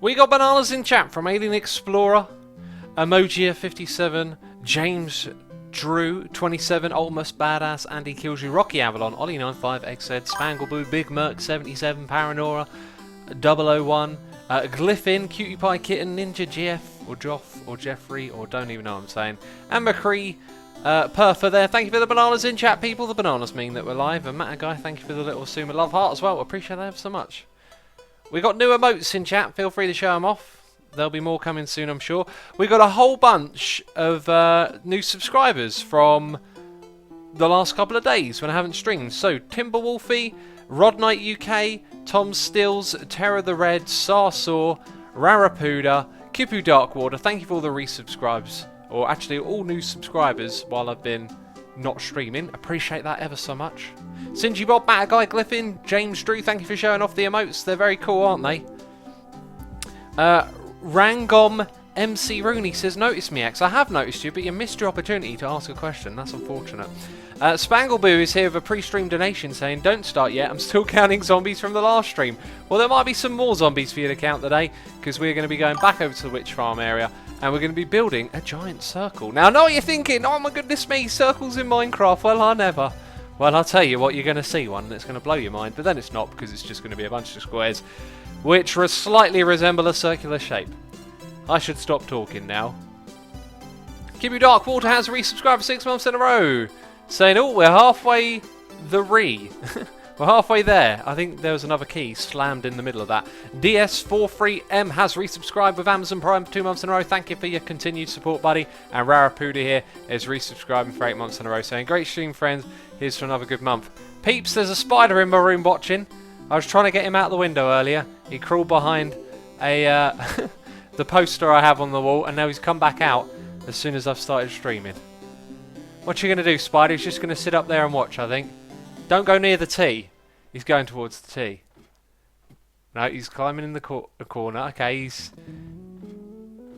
We got bananas in chat from Alien Explorer, Emoji57, James Drew 27, Ultimus Badass, Andy Kills You, Rocky Avalon, Ollie95, Xed, Spangleboo, Big Merc 77, Paranora, 001, Glyphin, Cutie Pie Kitten, Ninja Jeff, or Joff, or Jeffrey, or don't even know what I'm saying, and McCree, Perfer there. Thank you for the bananas in chat, people. The bananas mean that we're live. And Matt Guy, thank you for the little Suma Love Heart as well. Appreciate that so much. We got new emotes in chat. Feel free to show them off. There'll be more coming soon, I'm sure. We got a whole bunch of new subscribers from the last couple of days when I haven't streamed. So, Timberwolfie, Rod Knight UK, Tom Stills, Terror the Red, Sarsaw, Rarapuda, Kipu Darkwater. Thank you for all the resubscribes. Or actually, all new subscribers while I've been not streaming. Appreciate that ever so much. Sinji Bob, Matt Guy, Glyphin, James Drew. Thank you for showing off the emotes. They're very cool, aren't they? Rangom MC Rooney says, notice me, X. I have noticed you, but you missed your opportunity to ask a question. That's unfortunate. Spangleboo is here with a pre-stream donation saying, don't start yet. I'm still counting zombies from the last stream. Well, there might be some more zombies for you to count today, because we're going to be going back over to the witch farm area, and we're going to be building a giant circle. Now, I know what you're thinking. Oh, my goodness me, circles in Minecraft. Well, I never. Well, I'll tell you what, you're going to see one that's going to blow your mind, but then it's not, because it's just going to be a bunch of squares, which slightly resemble a circular shape. I should stop talking now. Kibu Darkwater has resubscribed for 6 months in a row, saying, oh, we're halfway we're halfway there. I think there was another key slammed in the middle of that. DS43M has resubscribed with Amazon Prime for 2 months in a row. Thank you for your continued support, buddy. And Rarapuda here is resubscribing for 8 months in a row, saying, great stream, friends. Here's for another good month. Peeps, there's a spider in my room watching. I was trying to get him out the window earlier. He crawled behind a the poster I have on the wall, and now he's come back out as soon as I've started streaming. What you going to do, Spider? He's just going to sit up there and watch, I think. Don't go near the T. He's going towards the T. No, he's climbing in the corner. Okay, he's...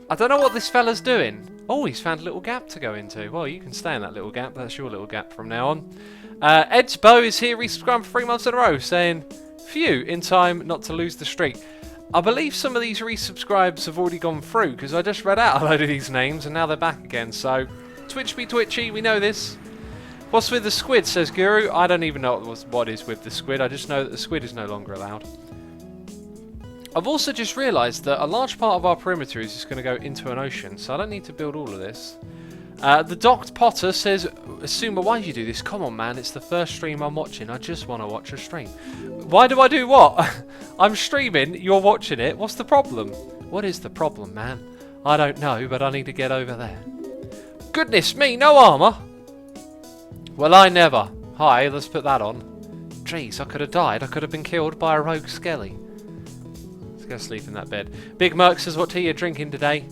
I don't know what this fella's doing. Oh, he's found a little gap to go into. Well, you can stay in that little gap. That's your little gap from now on. Ed's Bow is here, resubscribed for 3 months in a row, saying, phew, in time not to lose the streak. I believe some of these resubscribes have already gone through, because I just read out a load of these names, and now they're back again, so... Twitch be twitchy, we know this. What's with the squid, says Guru? I don't even know what is with the squid, I just know that the squid is no longer allowed. I've also just realised that a large part of our perimeter is just going to go into an ocean, so I don't need to build all of this. The Docked Potter says, Asuma, why did you do this? Come on, man, it's the first stream I'm watching. I just want to watch a stream. Why do I do what? I'm streaming, you're watching it. What's the problem? What is the problem, man? I don't know, but I need to get over there. Goodness me, no armour? Well, I never. Hi, let's put that on. Jeez, I could have died. I could have been killed by a rogue skelly. Let's go sleep in that bed. Big Merc says, what tea are you drinking today?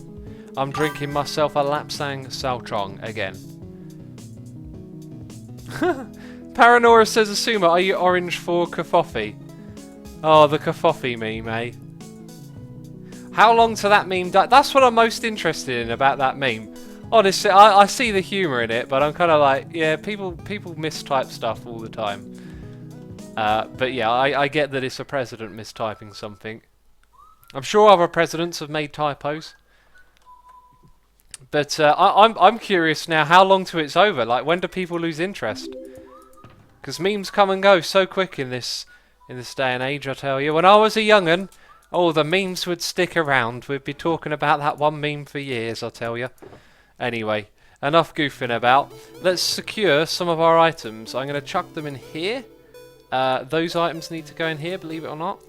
I'm drinking myself a Lapsang Salchong again. Paranora says, Asuma, are you orange for Kafofi? Oh, the Kafofi meme, eh? How long to that meme die? That's what I'm most interested in about that meme. Honestly, I see the humour in it, but I'm kind of like, yeah, people mistype stuff all the time. But yeah, I get that it's a president mistyping something. I'm sure other presidents have made typos. But I'm curious now how long till it's over. Like, when do people lose interest? Because memes come and go so quick in this day and age, I tell you. When I was a young'un, oh, the memes would stick around. We'd be talking about that one meme for years, I tell you. Anyway, enough goofing about. Let's secure some of our items. I'm going to chuck them in here. Those items need to go in here, believe it or not.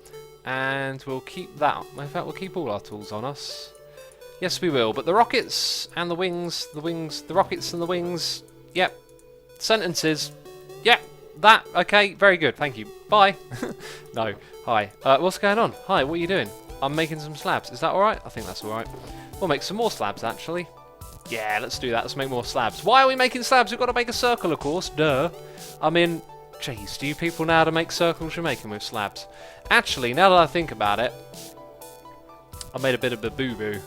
And we'll keep that. In fact, we'll keep all our tools on us. Yes, we will. But the rockets and the wings, the rockets and the wings. Yep. Sentences. Yep. That. Okay. Very good. Thank you. Bye. No. Hi. What's going on? Hi. What are you doing? I'm making some slabs. Is that all right? I think that's all right. We'll make some more slabs, actually. Yeah, let's do that. Let's make more slabs. Why are we making slabs? We've got to make a circle, of course. Duh. I mean, jeez, do you people know how to make circles you're making with slabs? Actually, now that I think about it, I made a bit of a boo-boo.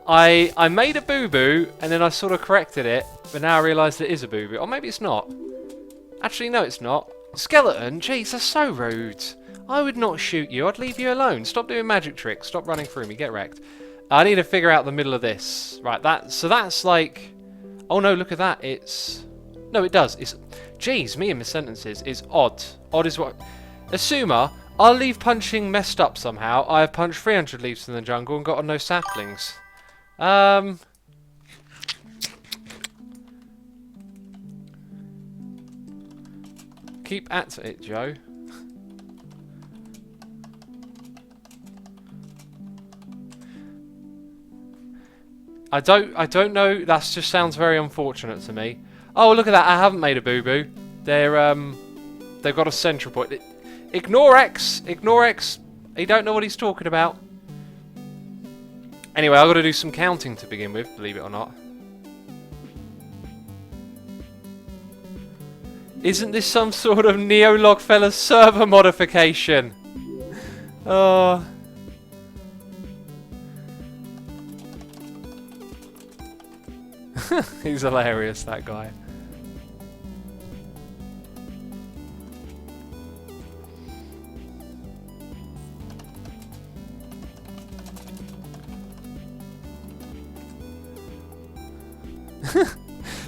I made a boo-boo, and then I sort of corrected it, but now I realised it is a boo-boo. Or maybe it's not. Actually, no, it's not. Skeleton? Jeez, that's so rude. I would not shoot you. I'd leave you alone. Stop doing magic tricks. Stop running through me. Get wrecked. I need to figure out the middle of this. Right, so that's like... Oh no, look at that. It's... No, it does. It's... Jeez, me and my sentences is odd. Odd is what... Assumer, I'll leave punching messed up somehow. I have punched 300 leaves in the jungle and got no saplings. Keep at it, Joe. I don't know. That just sounds very unfortunate to me. Oh, look at that! I haven't made a boo-boo. They've got a central point. Ignore X. Ignore X. He don't know what he's talking about. Anyway, I've got to do some counting to begin with. Believe it or not. Isn't this some sort of Neo-Logfella server modification? Oh. He's hilarious, that guy.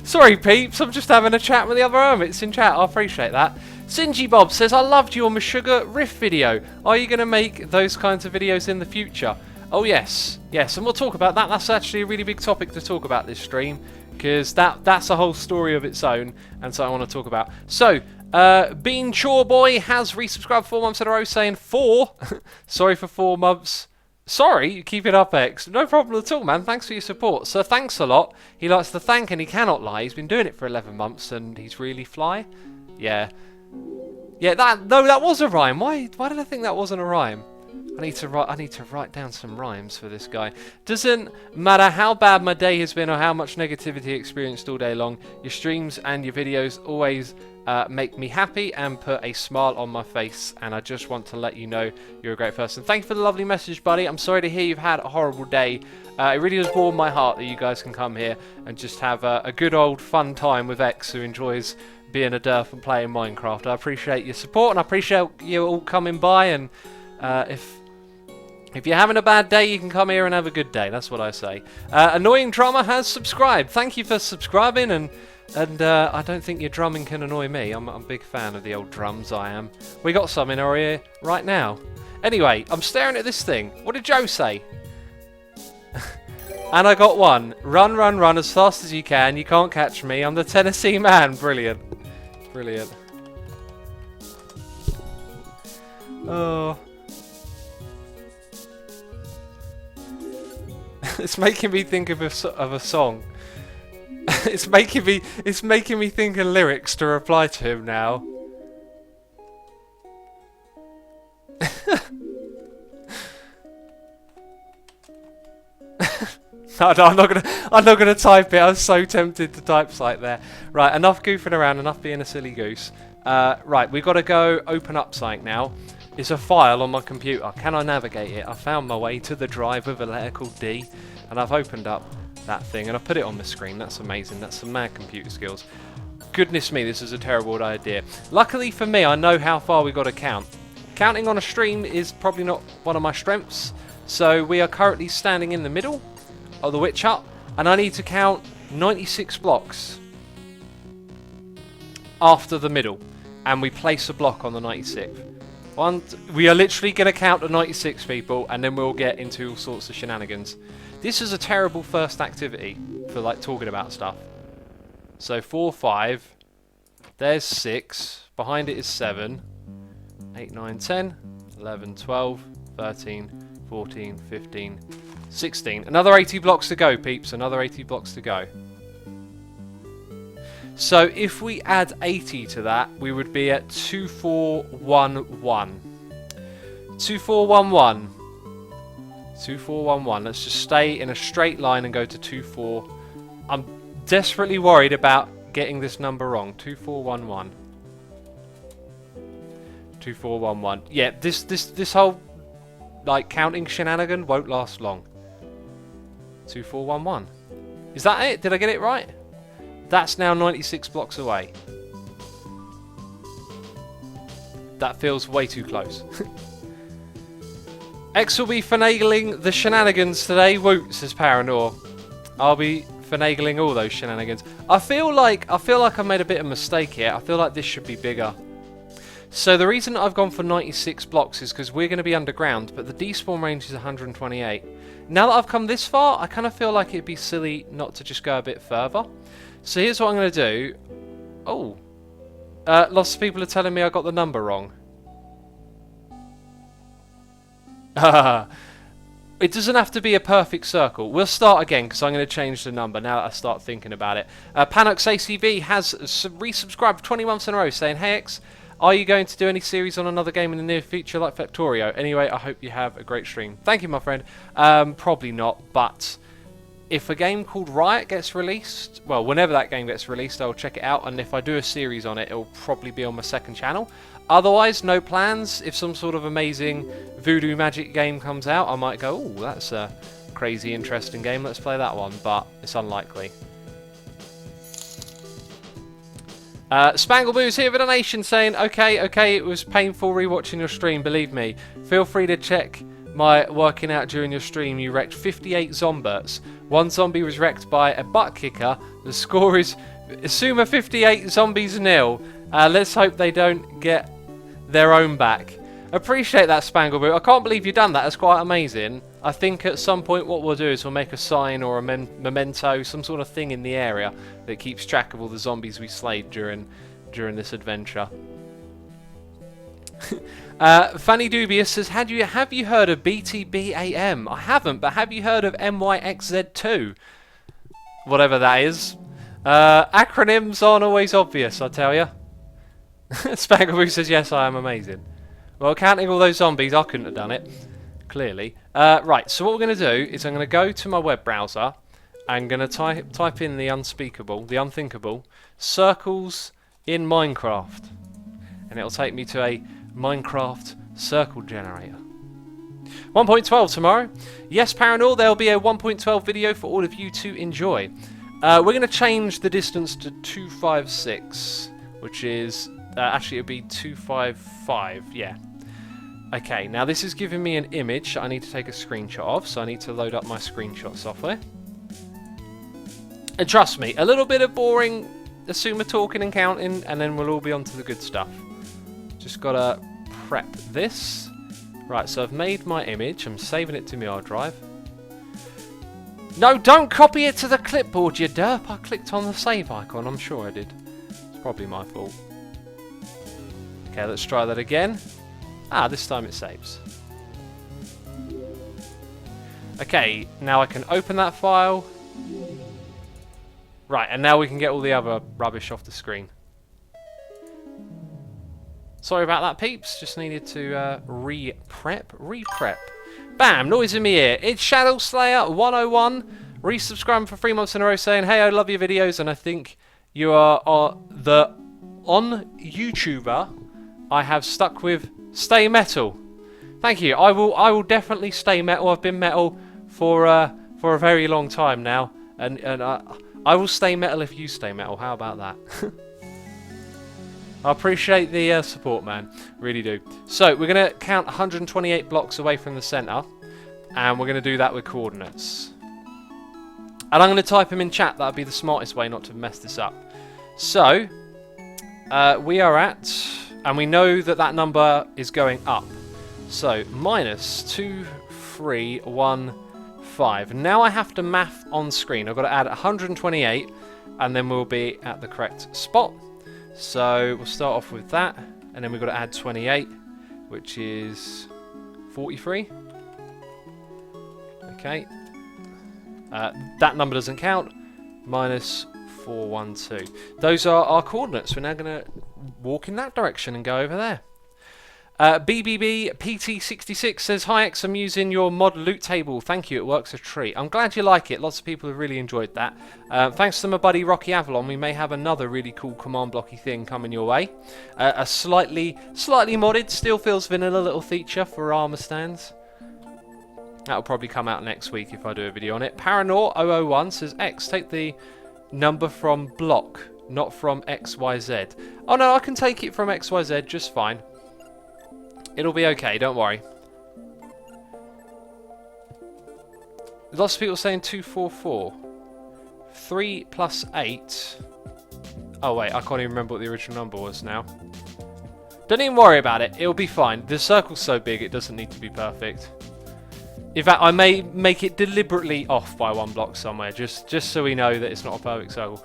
Sorry, peeps, I'm just having a chat with the other hermits in chat. I appreciate that. Singy Bob says, I loved your Meshuggah Rift video. Are you going to make those kinds of videos in the future? Oh yes, yes, and we'll talk about that. That's actually a really big topic to talk about this stream, because that's a whole story of its own, and so I want to talk about. So, Bean Chore Boy has resubscribed 4 months in a row, saying 4. Sorry for 4 months. Sorry, keep it up, X. No problem at all, man. Thanks for your support. So thanks a lot. He likes to thank and he cannot lie. He's been doing it for 11 months and he's really fly. Yeah. Yeah, that was a rhyme. Why did I think that wasn't a rhyme? I need to write down some rhymes for this guy. Doesn't matter how bad my day has been or how much negativity experienced all day long, your streams and your videos always make me happy and put a smile on my face, and I just want to let you know you're a great person. Thank you for the lovely message, buddy. I'm sorry to hear you've had a horrible day. It really does warm my heart that you guys can come here and just have a good old fun time with X, who enjoys being a derf and playing Minecraft. I appreciate your support and I appreciate you all coming by, and if you're having a bad day, you can come here and have a good day. That's what I say. Annoying Drummer has subscribed. Thank you for subscribing, and I don't think your drumming can annoy me. I'm a big fan of the old drums, I am. We got some in our ear right now. Anyway, I'm staring at this thing. What did Joe say? And I got one. Run, run, run as fast as you can. You can't catch me. I'm the Tennessee man. Brilliant. Brilliant. Oh. It's making me think of a song. It's making me think of lyrics to reply to him now. No, I'm not gonna type it. I was so tempted to type site there. Right, enough goofing around, enough being a silly goose. Right, we've got to go open up site now. It's a file on my computer. Can I navigate it? I found my way to the drive with a letter called D, and I've opened up that thing and I put it on the screen. That's amazing. That's some mad computer skills. Goodness me, this is a terrible idea. Luckily for me, I know how far we got to count. Counting on a stream is probably not one of my strengths, so we are currently standing in the middle of the witch hut, and I need to count 96 blocks after the middle, and we place a block on the 96th. We are literally going to count to 96 people, and then we'll get into all sorts of shenanigans. This is a terrible first activity for like talking about stuff. So 4, 5, there's 6, behind it is 7, 8, 9, 10, 11, 12, 13, 14, 15, 16. Another 80 blocks to go, peeps, another 80 blocks to go. So if we add 80 to that, we would be at 2411. 2411. 2411. Let's just stay in a straight line and go to 24. I'm desperately worried about getting this number wrong. 2411. 2411. Yeah, this whole like counting shenanigan won't last long. 2411. Is that it? Did I get it right? That's now 96 blocks away. That feels way too close. X will be finagling the shenanigans today. Woot, says Paranor. I'll be finagling all those shenanigans. I feel like I made a bit of a mistake here. I feel like this should be bigger. So the reason I've gone for 96 blocks is because we're going to be underground, but the despawn range is 128. Now that I've come this far, I kind of feel like it'd be silly not to just go a bit further. So here's what I'm going to do. Oh. Lots of people are telling me I got the number wrong. It doesn't have to be a perfect circle. We'll start again because I'm going to change the number now that I start thinking about it. Panox ACV has resubscribed for 20 months in a row saying, "Hey X, are you going to do any series on another game in the near future like Factorio? Anyway, I hope you have a great stream." Thank you, my friend. Probably not, but if a game called Riot gets released, well, whenever that game gets released, I'll check it out, and if I do a series on it, it'll probably be on my second channel. Otherwise, no plans. If some sort of amazing voodoo magic game comes out, I might go, "Oh, that's a crazy, interesting game. Let's play that one," but it's unlikely. Spangleboo's here with a donation saying, okay, it was painful rewatching your stream, believe me. Feel free to check my working out during your stream. You wrecked 58 zomberts. One zombie was wrecked by a butt kicker. The score is Suma 58, zombies 0. Let's hope they don't get their own back. Appreciate that, Spangleboo. I can't believe you've done that. That's quite amazing. I think at some point what we'll do is we'll make a sign or a memento, some sort of thing in the area that keeps track of all the zombies we slayed during this adventure. Fanny Dubious says, have you heard of BTBAM? I haven't, but have you heard of MYXZ2? Whatever that is. Acronyms aren't always obvious, I tell you. Spangleboo says, yes, I am amazing. Well, counting all those zombies, I couldn't have done it. Clearly. Right, so what we're going to do is I'm going to go to my web browser. I'm going to type in the unspeakable, the unthinkable, circles in Minecraft. And it'll take me to a Minecraft circle generator. 1.12 tomorrow. Yes, Paranor, there'll be a 1.12 video for all of you to enjoy. We're going to change the distance to 256, which is... actually, it'll be 255, yeah. Okay, now this is giving me an image I need to take a screenshot of, so I need to load up my screenshot software. And trust me, a little bit of boring Asuma talking and counting, and then we'll all be on to the good stuff. Just gotta prep this. Right, so I've made my image, I'm saving it to my hard drive. No, don't copy it to the clipboard, you derp! I clicked on the save icon, I'm sure I did. It's probably my fault. Okay, let's try that again. Ah, this time it saves. Okay, now I can open that file. Right, and now we can get all the other rubbish off the screen. Sorry about that, peeps. Just needed to re-prep. Bam! Noise in my ear. It's Shadow Slayer 101. Resubscribing for 3 months in a row saying, "Hey, I love your videos, and I think you are the YouTuber I have stuck with. Stay metal." Thank you. I will definitely stay metal. I've been metal for a very long time now, and I will stay metal if you stay metal. How about that? I appreciate the support, man. Really do. So we're gonna count 128 blocks away from the center, and we're gonna do that with coordinates. And I'm gonna type them in chat. That'd be the smartest way not to mess this up. So we are at. And we know that that number is going up. So, minus 2315. Now I have to math on screen. I've got to add 128, and then we'll be at the correct spot. So, we'll start off with that, and then we've got to add 28, which is 43. Okay. That number doesn't count. Minus 412. Those are our coordinates. We're now going to walk in that direction and go over there. BBB PT66 says, "Hi X, I'm using your mod loot table. Thank you, it works a treat." I'm glad you like it. Lots of people have really enjoyed that. Thanks to my buddy Rocky Avalon, we may have another really cool command blocky thing coming your way. A slightly modded, still feels vanilla little feature for armor stands. That'll probably come out next week if I do a video on it. Paranor 001 says, "X, take the number from block, not from XYZ." Oh no, I can take it from XYZ just fine. It'll be okay, don't worry. Lots of people saying 244. 3 plus 8. Oh wait, I can't even remember what the original number was now. Don't even worry about it, it'll be fine. The circle's so big it doesn't need to be perfect. In fact, I may make it deliberately off by 1 block somewhere, just so we know that it's not a perfect circle.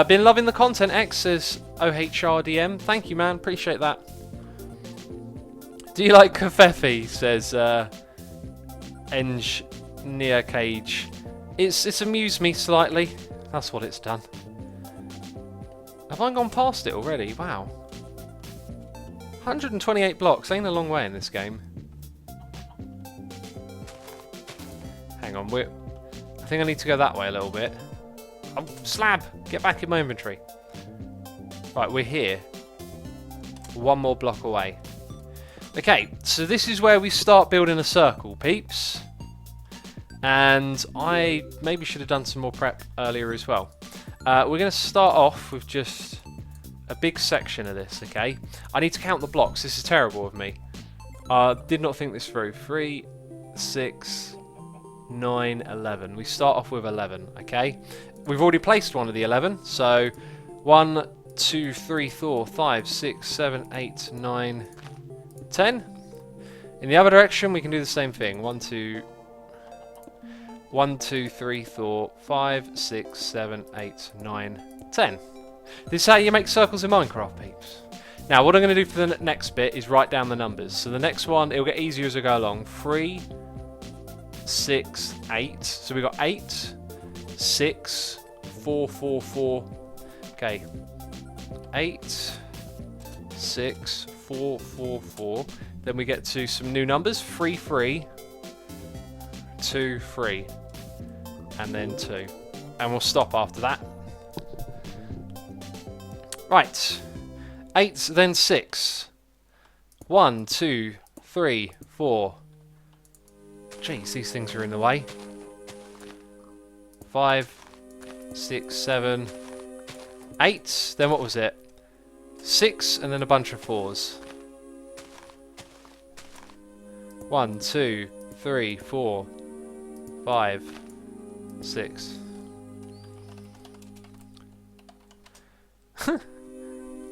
Been loving the content, X, says OHRDM. Thank you, man, appreciate that. Do you like Kafefi, says Engineer Cage. It's amused me slightly. That's what it's done. Have I gone past it already? Wow. 128 blocks, ain't a long way in this game. Hang on, I think I need to go that way a little bit. Oh, slab! Get back in my inventory. Right, we're here. 1 more block away. Okay, so this is where we start building a circle, peeps. And I maybe should have done some more prep earlier as well. We're going to start off with just a big section of this, okay? I need to count the blocks. This is terrible of me. Did not think this through. 3, 6, 9, 11. We start off with 11, okay? We've already placed one of the 11, so 1, 2, 3, 4, 5, 6, 7, 8, 9, 10. In the other direction, we can do the same thing. 1, 2, 3, 4, 5, 6, 7, 8, 9, 10. This is how you make circles in Minecraft, peeps. Now, what I'm going to do for the next bit is write down the numbers. So the next one, it'll get easier as I go along. 3, 6, 8. So we've got 8, 6, 4, 4, 4. Okay. 8, 6, 4, 4, 4. Then we get to some new numbers. 3, 3. 2, 3. And then 2. And we'll stop after that. Right. 8, then 6. 1, 2, 3, 4. Jeez, these things are in the way. 5, 6, 7, 8. Then what was it? 6, and then a bunch of 4s. 1, 2, 3, 4, 5, 6.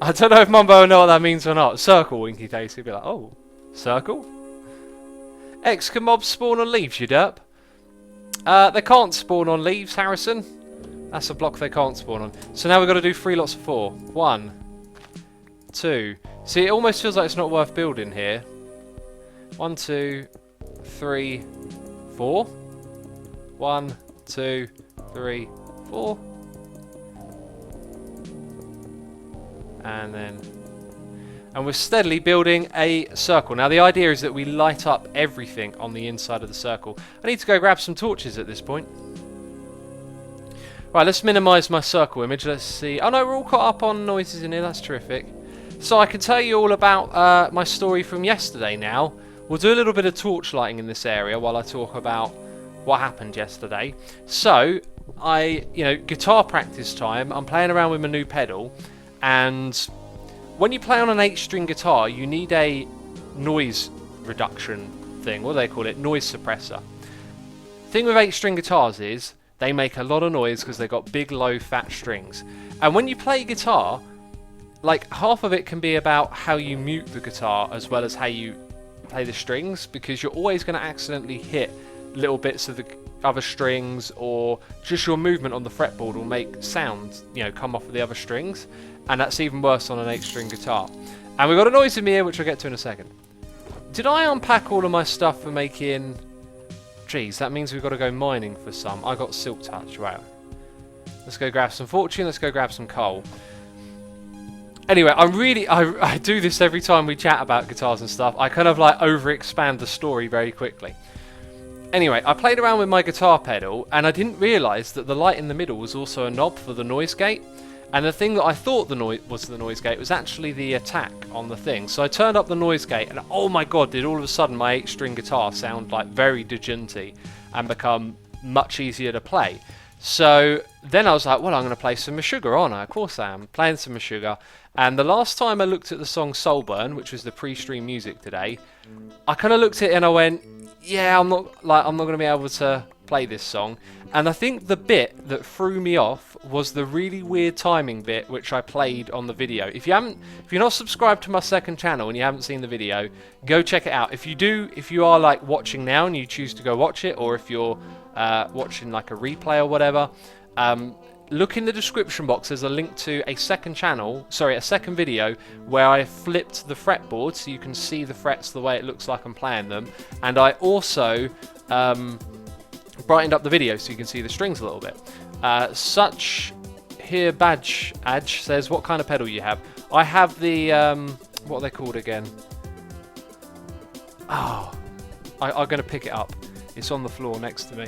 I don't know if Mumbo will know what that means or not. Circle, Winky Tasty. He'll be like, oh, circle? X, can mobs spawn on leaves, you derp? They can't spawn on leaves, Harrison. That's a block they can't spawn on. So now we've got to do 3 lots of 4. 1, 2. See, it almost feels like it's not worth building here. 1, 2, 3, 4. 1, 2, 3, 4. And we're steadily building a circle. Now the idea is that we light up everything on the inside of the circle. I need to go grab some torches at this point. Right, let's minimise my circle image. Let's see. Oh no, we're all caught up on noises in here. That's terrific. So I can tell you all about my story from yesterday now. We'll do a little bit of torch lighting in this area while I talk about what happened yesterday. So, guitar practice time. I'm playing around with my new pedal. And when you play on an 8-string guitar, you need a noise reduction thing. What do they call it? Noise suppressor. Thing with 8-string guitars is they make a lot of noise because they've got big, low, fat strings. And when you play guitar, like half of it can be about how you mute the guitar as well as how you play the strings, because you're always going to accidentally hit little bits of the other strings, or just your movement on the fretboard will make sound, come off of the other strings. And that's even worse on an 8-string guitar. And we've got a noise in here, which I'll get to in a second. Did I unpack all of my stuff for making... Geez, that means we've got to go mining for some. I got Silk Touch, wow. Let's go grab some fortune, let's go grab some coal. Anyway, I do this every time we chat about guitars and stuff. I kind of like over-expand the story very quickly. Anyway, I played around with my guitar pedal, and I didn't realise that the light in the middle was also a knob for the noise gate. And the thing that I thought was the noise gate was actually the attack on the thing. So I turned up the noise gate, and oh my god, did all of a sudden my 8-string guitar sound like very diginty and become much easier to play. So then I was like, well, I'm going to play some Meshuggah, aren't I? Of course I am. Playing some Meshuggah. And the last time I looked at the song Soulburn, which was the pre-stream music today, I kind of looked at it and I went, yeah, I'm not going to be able to play this song. And I think the bit that threw me off was the really weird timing bit which I played on the video. If you're not subscribed to my second channel and you haven't seen the video, go check it out. If you are like watching now and you choose to go watch it, or if you're watching like a replay or whatever, look in the description box. There's a link to a second video where I flipped the fretboard so you can see the frets the way it looks like I'm playing them, and I also brightened up the video so you can see the strings a little bit. Such here badge says, what kind of pedal you have? I have the what are they called again? Oh, I'm going to pick it up. It's on the floor next to me.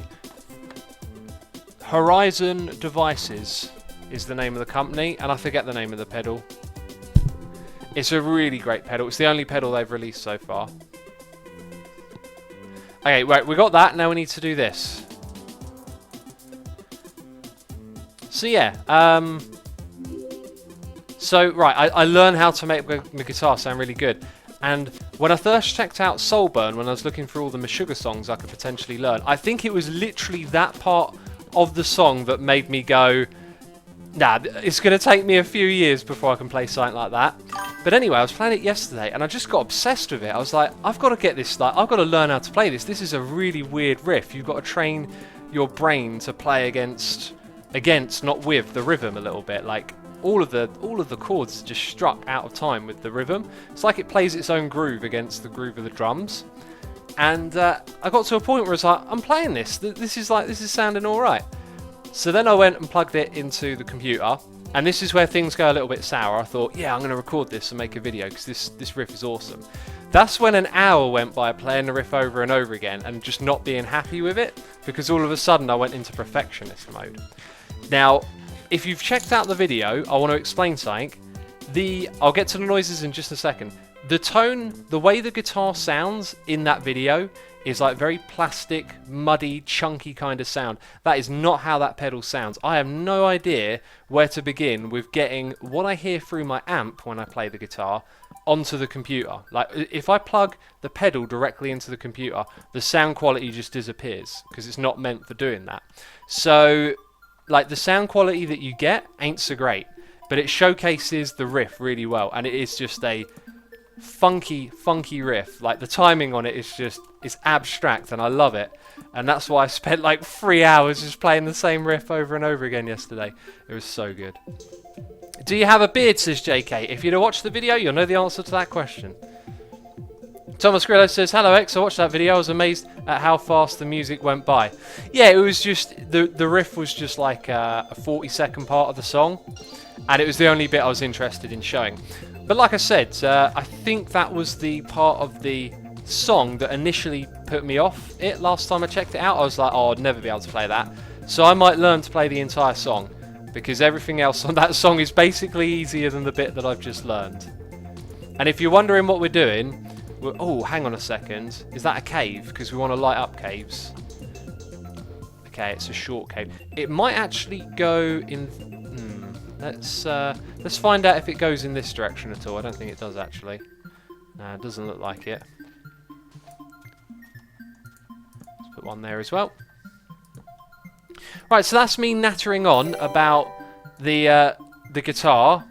Horizon Devices is the name of the company, and I forget the name of the pedal. It's a really great pedal. It's the only pedal they've released so far. Okay, right, we got that. Now we need to do this. So yeah, I learned how to make my guitar sound really good. And when I first checked out Soulburn, when I was looking for all the Meshuggah songs I could potentially learn, I think it was literally that part of the song that made me go, nah, it's going to take me a few years before I can play something like that. But anyway, I was playing it yesterday and I just got obsessed with it. I was like, I've got to get this, I've got to learn how to play this. This is a really weird riff. You've got to train your brain to play against, not with the rhythm a little bit. Like all of the chords just struck out of time with the rhythm. It's like it plays its own groove against the groove of the drums. And I got to a point where it's like, I'm playing this. This is sounding all right. So then I went and plugged it into the computer, and this is where things go a little bit sour. I thought, yeah, I'm going to record this and make a video because this riff is awesome. That's when an hour went by playing the riff over and over again and just not being happy with it, because all of a sudden I went into perfectionist mode. Now, if you've checked out the video, I want to explain something. I'll get to the noises in just a second. The tone, the way the guitar sounds in that video is like very plastic, muddy, chunky kind of sound. That is not how that pedal sounds. I have no idea where to begin with getting what I hear through my amp when I play the guitar onto the computer. Like if I plug the pedal directly into the computer, the sound quality just disappears because it's not meant for doing that. So like the sound quality that you get ain't so great, but it showcases the riff really well, and it is just a funky riff. Like the timing on it is just, it's abstract and I love it, and that's why I spent like 3 hours just playing the same riff over and over again yesterday. It was so good. Do you have a beard, says JK? If you'd have watched the video, you'll know the answer to that question. Thomas Grillo says, hello X, I watched that video, I was amazed at how fast the music went by. Yeah, it was just, the riff was just like a 40-second part of the song, and it was the only bit I was interested in showing. But like I said, I think that was the part of the song that initially put me off it last time I checked it out. I was like, oh, I'd never be able to play that. So I might learn to play the entire song, because everything else on that song is basically easier than the bit that I've just learned. And if you're wondering what we're doing, oh, hang on a second. Is that a cave? Because we want to light up caves. Okay, it's a short cave. It might actually go in... Let's find out if it goes in this direction at all. I don't think it does actually. No, it doesn't look like it. Let's put one there as well. Right, so that's me nattering on about the guitar.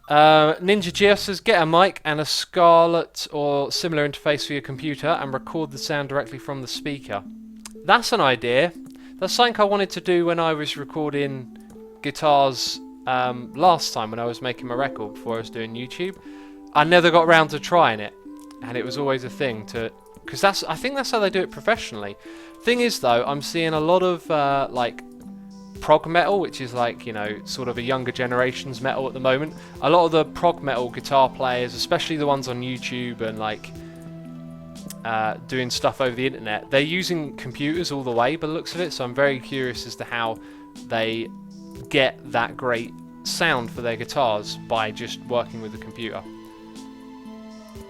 Ninja Geo says, get a mic and a Scarlett or similar interface for your computer and record the sound directly from the speaker. That's an idea. That's something I wanted to do when I was recording guitars last time when I was making my record before I was doing YouTube. I never got around to trying it, and it was always a thing to, because I think that's how they do it professionally. Thing is though, I'm seeing a lot of like prog metal, which is like, you know, sort of a younger generation's metal at the moment. A lot of the prog metal guitar players, especially the ones on YouTube and like doing stuff over the internet, they're using computers all the way by the looks of it, so I'm very curious as to how they get that great sound for their guitars by just working with the computer.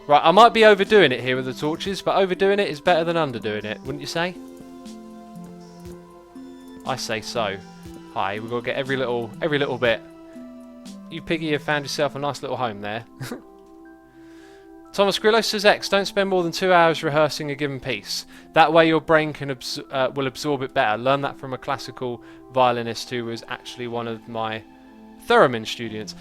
Right, I might be overdoing it here with the torches, but overdoing it is better than underdoing it, wouldn't you say? I say so. Hi, we've got to get every little bit. You piggy have found yourself a nice little home there. Thomas Grillo says, X, don't spend more than 2 hours rehearsing a given piece. That way your brain can will absorb it better. Learn that from a classical violinist who was actually one of my theremin students.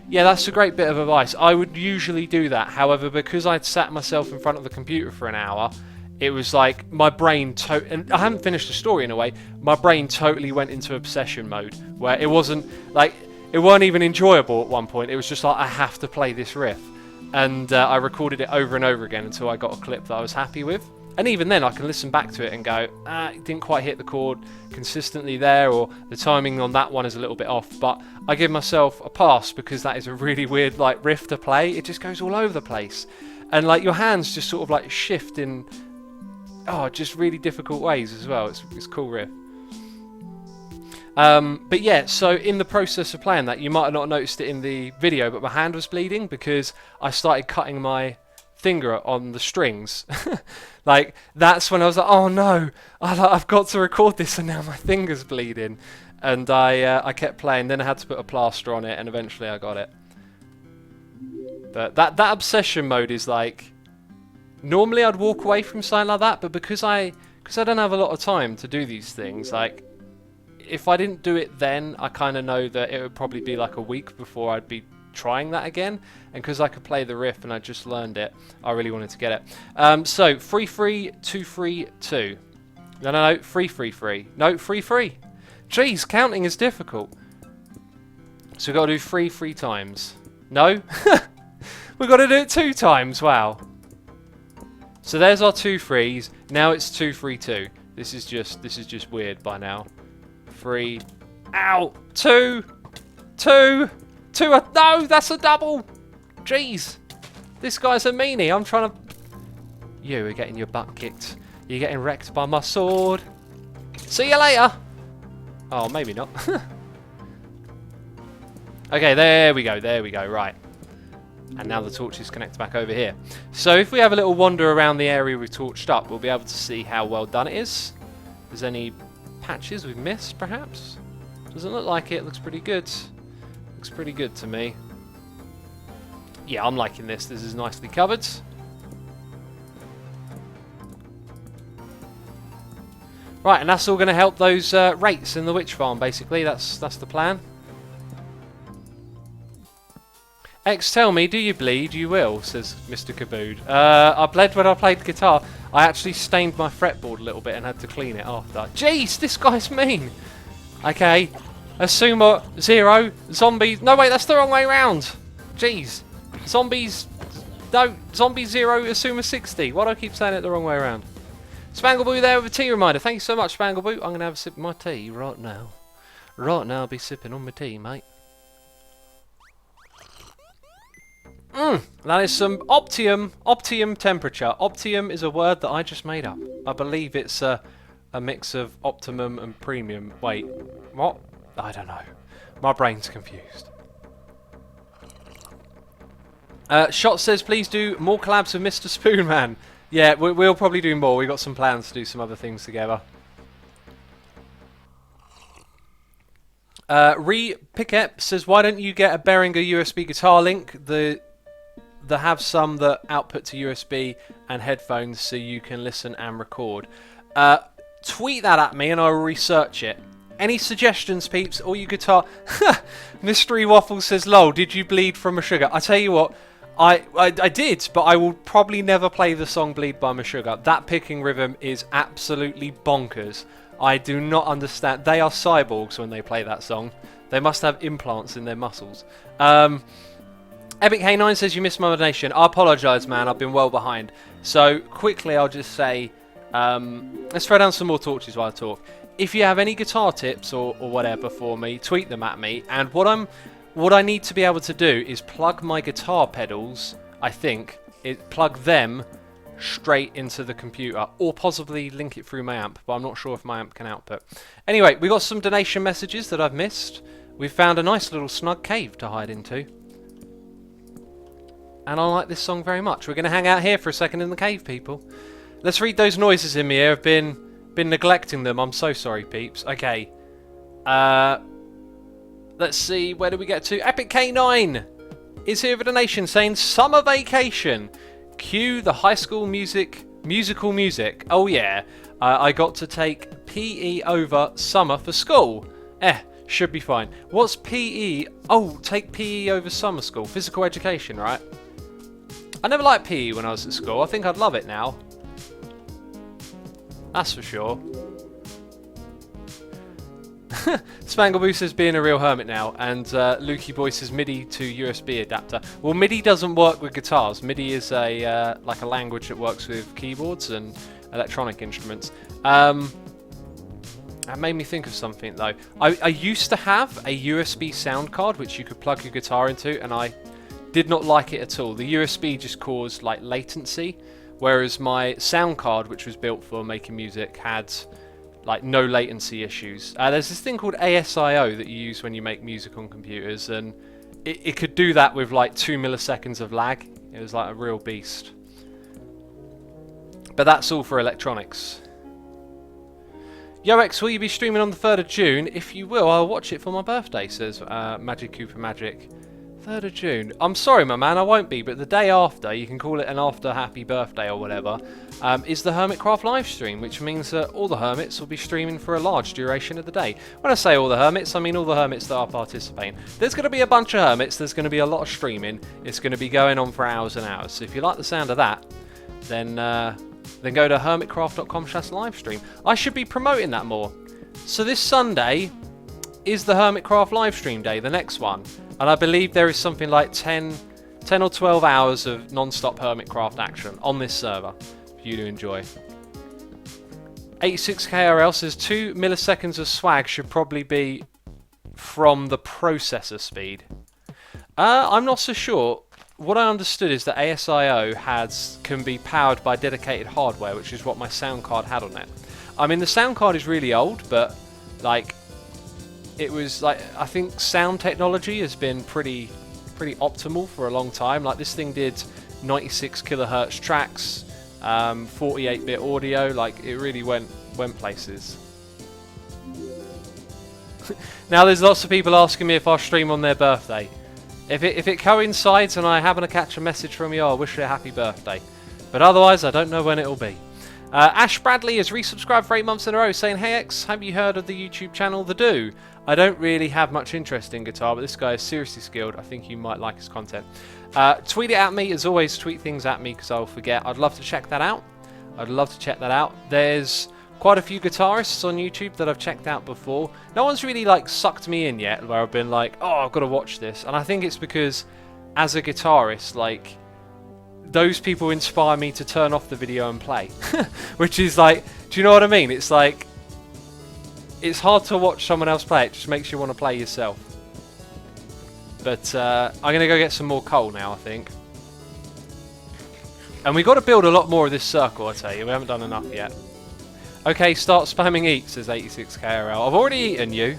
Yeah, that's a great bit of advice. I would usually do that. However, because I'd sat myself in front of the computer for an hour, it was like my brain and I haven't finished the story in a way. My brain totally went into obsession mode where it wasn't like it weren't even enjoyable at one point. It was just like I have to play this riff. And I recorded it over and over again until I got a clip that I was happy with. And even then, I can listen back to it and go, it didn't quite hit the chord consistently there, or the timing on that one is a little bit off. But I give myself a pass because that is a really weird like riff to play. It just goes all over the place, and like your hands just sort of like shift in, just really difficult ways as well. It's a cool riff. But yeah, so in the process of playing that, you might have not noticed it in the video, but my hand was bleeding because I started cutting my finger on the strings. Like, that's when I was like, oh no, I've got to record this and now my finger's bleeding. And I kept playing, then I had to put a plaster on it, and eventually I got it. But that obsession mode is like, normally I'd walk away from something like that, but because I don't have a lot of time to do these things, like, if I didn't do it then, I kind of know that it would probably be like a week before I'd be trying that again. And because I could play the riff and I just learned it, I really wanted to get it. So 3-3, 2-3, 2. No, 3-3-3. No, 3-3. Jeez, counting is difficult. So we've got to do 3 times. No? We've got to do it 2 times. Wow. So there's our 2 3s. Now it's 2-3-2. This is just weird by now. 3. Ow! 2. No, that's a double. Jeez, this guy's a meanie. I'm trying to. You are getting your butt kicked. You're getting wrecked by my sword. See you later. Oh, maybe not. Okay, there we go. Right. And now the torches connect back over here. So if we have a little wander around the area we've torched up, we'll be able to see how well done it is. If there's any patches we've missed, perhaps? Doesn't look like it. Looks pretty good. Looks pretty good to me. Yeah, I'm liking this. This is nicely covered. Right, and that's all going to help those rates in the witch farm, basically. That's the plan. X, tell me, do you bleed? You will, says Mr. Kabood. I bled when I played guitar. I actually stained my fretboard a little bit and had to clean it after. Jeez, this guy's mean. Okay, Assumer 0, zombies. No, wait, that's the wrong way around. Jeez. Zombies. No, zombie 0, Assumer 60. Why do I keep saying it the wrong way around? Spangleboo there with a tea reminder. Thank you so much, Spangleboo. I'm going to have a sip of my tea right now. Right now, I'll be sipping on my tea, mate. That is some Optium temperature. Optium is a word that I just made up. I believe it's a mix of optimum and premium. Wait, what? I don't know. My brain's confused. Shot says, please do more collabs with Mr. Spoonman. Yeah, we'll probably do more. We've got some plans to do some other things together. Pickep says, why don't you get a Behringer USB guitar link? They have some that output to USB and headphones so you can listen and record. Tweet that at me and I'll research it. Any suggestions, peeps? Or you guitar... Mystery Waffle says, lol, did you bleed from Meshuggah? I tell you what, I did, but I will probably never play the song Bleed by Meshuggah. That picking rhythm is absolutely bonkers. I do not understand. They are cyborgs when they play that song. They must have implants in their muscles. Epic K9 says you missed my donation. I apologise, man. I've been well behind. So quickly, I'll just say, let's throw down some more torches while I talk. If you have any guitar tips or whatever for me, tweet them at me. And what I need to be able to do is plug my guitar pedals. I think plug them straight into the computer, or possibly link it through my amp. But I'm not sure if my amp can output. Anyway, we got some donation messages that I've missed. We've found a nice little snug cave to hide into. And I like this song very much. We're going to hang out here for a second in the cave, people. Let's read those noises in my ear. Have been Been neglecting them. I'm so sorry, peeps. Okay. Let's see. Where do we get to? Epic K9 is here with a donation saying summer vacation. Cue the High School musical music. Oh yeah. I got to take PE over summer for school. Should be fine. What's PE? Oh, take PE over summer school. Physical education, right? I never liked PE when I was at school. I think I'd love it now. That's for sure. Spangleboo says being a real hermit now, and Lukey Boy says MIDI to USB adapter. Well, MIDI doesn't work with guitars. MIDI is a like a language that works with keyboards and electronic instruments. That made me think of something though. I used to have a USB sound card which you could plug your guitar into, and I did not like it at all. The USB just caused like latency, whereas my sound card, which was built for making music, had like no latency issues. There's this thing called ASIO that you use when you make music on computers, and it could do that with like 2 milliseconds of lag. It was like a real beast. But that's all for electronics. Yo X, will you be streaming on the 3rd of June? If you will, I'll watch it for my birthday, says Magic Cooper Magic. 3rd of June. I'm sorry, my man, I won't be, but the day after, you can call it an after happy birthday or whatever, is the Hermitcraft live stream, which means that all the hermits will be streaming for a large duration of the day. When I say all the hermits, I mean all the hermits that are participating. There's going to be a bunch of hermits, there's going to be a lot of streaming, it's going to be going on for hours and hours. So if you like the sound of that, then go to hermitcraft.com/livestream. I should be promoting that more. So this Sunday is the Hermitcraft livestream day, the next one. And I believe there is something like 10 or 12 hours of non-stop Hermitcraft action on this server for you to enjoy. 86KRL says 2 milliseconds of swag should probably be from the processor speed. I'm not so sure. What I understood is that ASIO can be powered by dedicated hardware, which is what my sound card had on it. I mean, the sound card is really old, but like, it was like, I think sound technology has been pretty optimal for a long time. Like, this thing did 96 kilohertz tracks, 48-bit audio. Like, it really went places. Now there's lots of people asking me if I'll stream on their birthday. If it coincides and I happen to catch a message from you, I'll wish you a happy birthday. But otherwise, I don't know when it'll be. Ash Bradley has resubscribed for 8 months in a row, saying, "Hey X, have you heard of the YouTube channel The Do? I don't really have much interest in guitar, but this guy is seriously skilled. I think you might like his content." Tweet it at me. As always, tweet things at me because I'll forget. I'd love to check that out. There's quite a few guitarists on YouTube that I've checked out before. No one's really like sucked me in yet, where I've been like, oh, I've got to watch this. And I think it's because, as a guitarist, like, those people inspire me to turn off the video and play. Which is like, do you know what I mean? It's like, it's hard to watch someone else play. It just makes you want to play yourself. But I'm going to go get some more coal now, I think. And we've got to build a lot more of this circle, I tell you. We haven't done enough yet. Okay, start spamming eat, says 86KRL. I've already eaten you.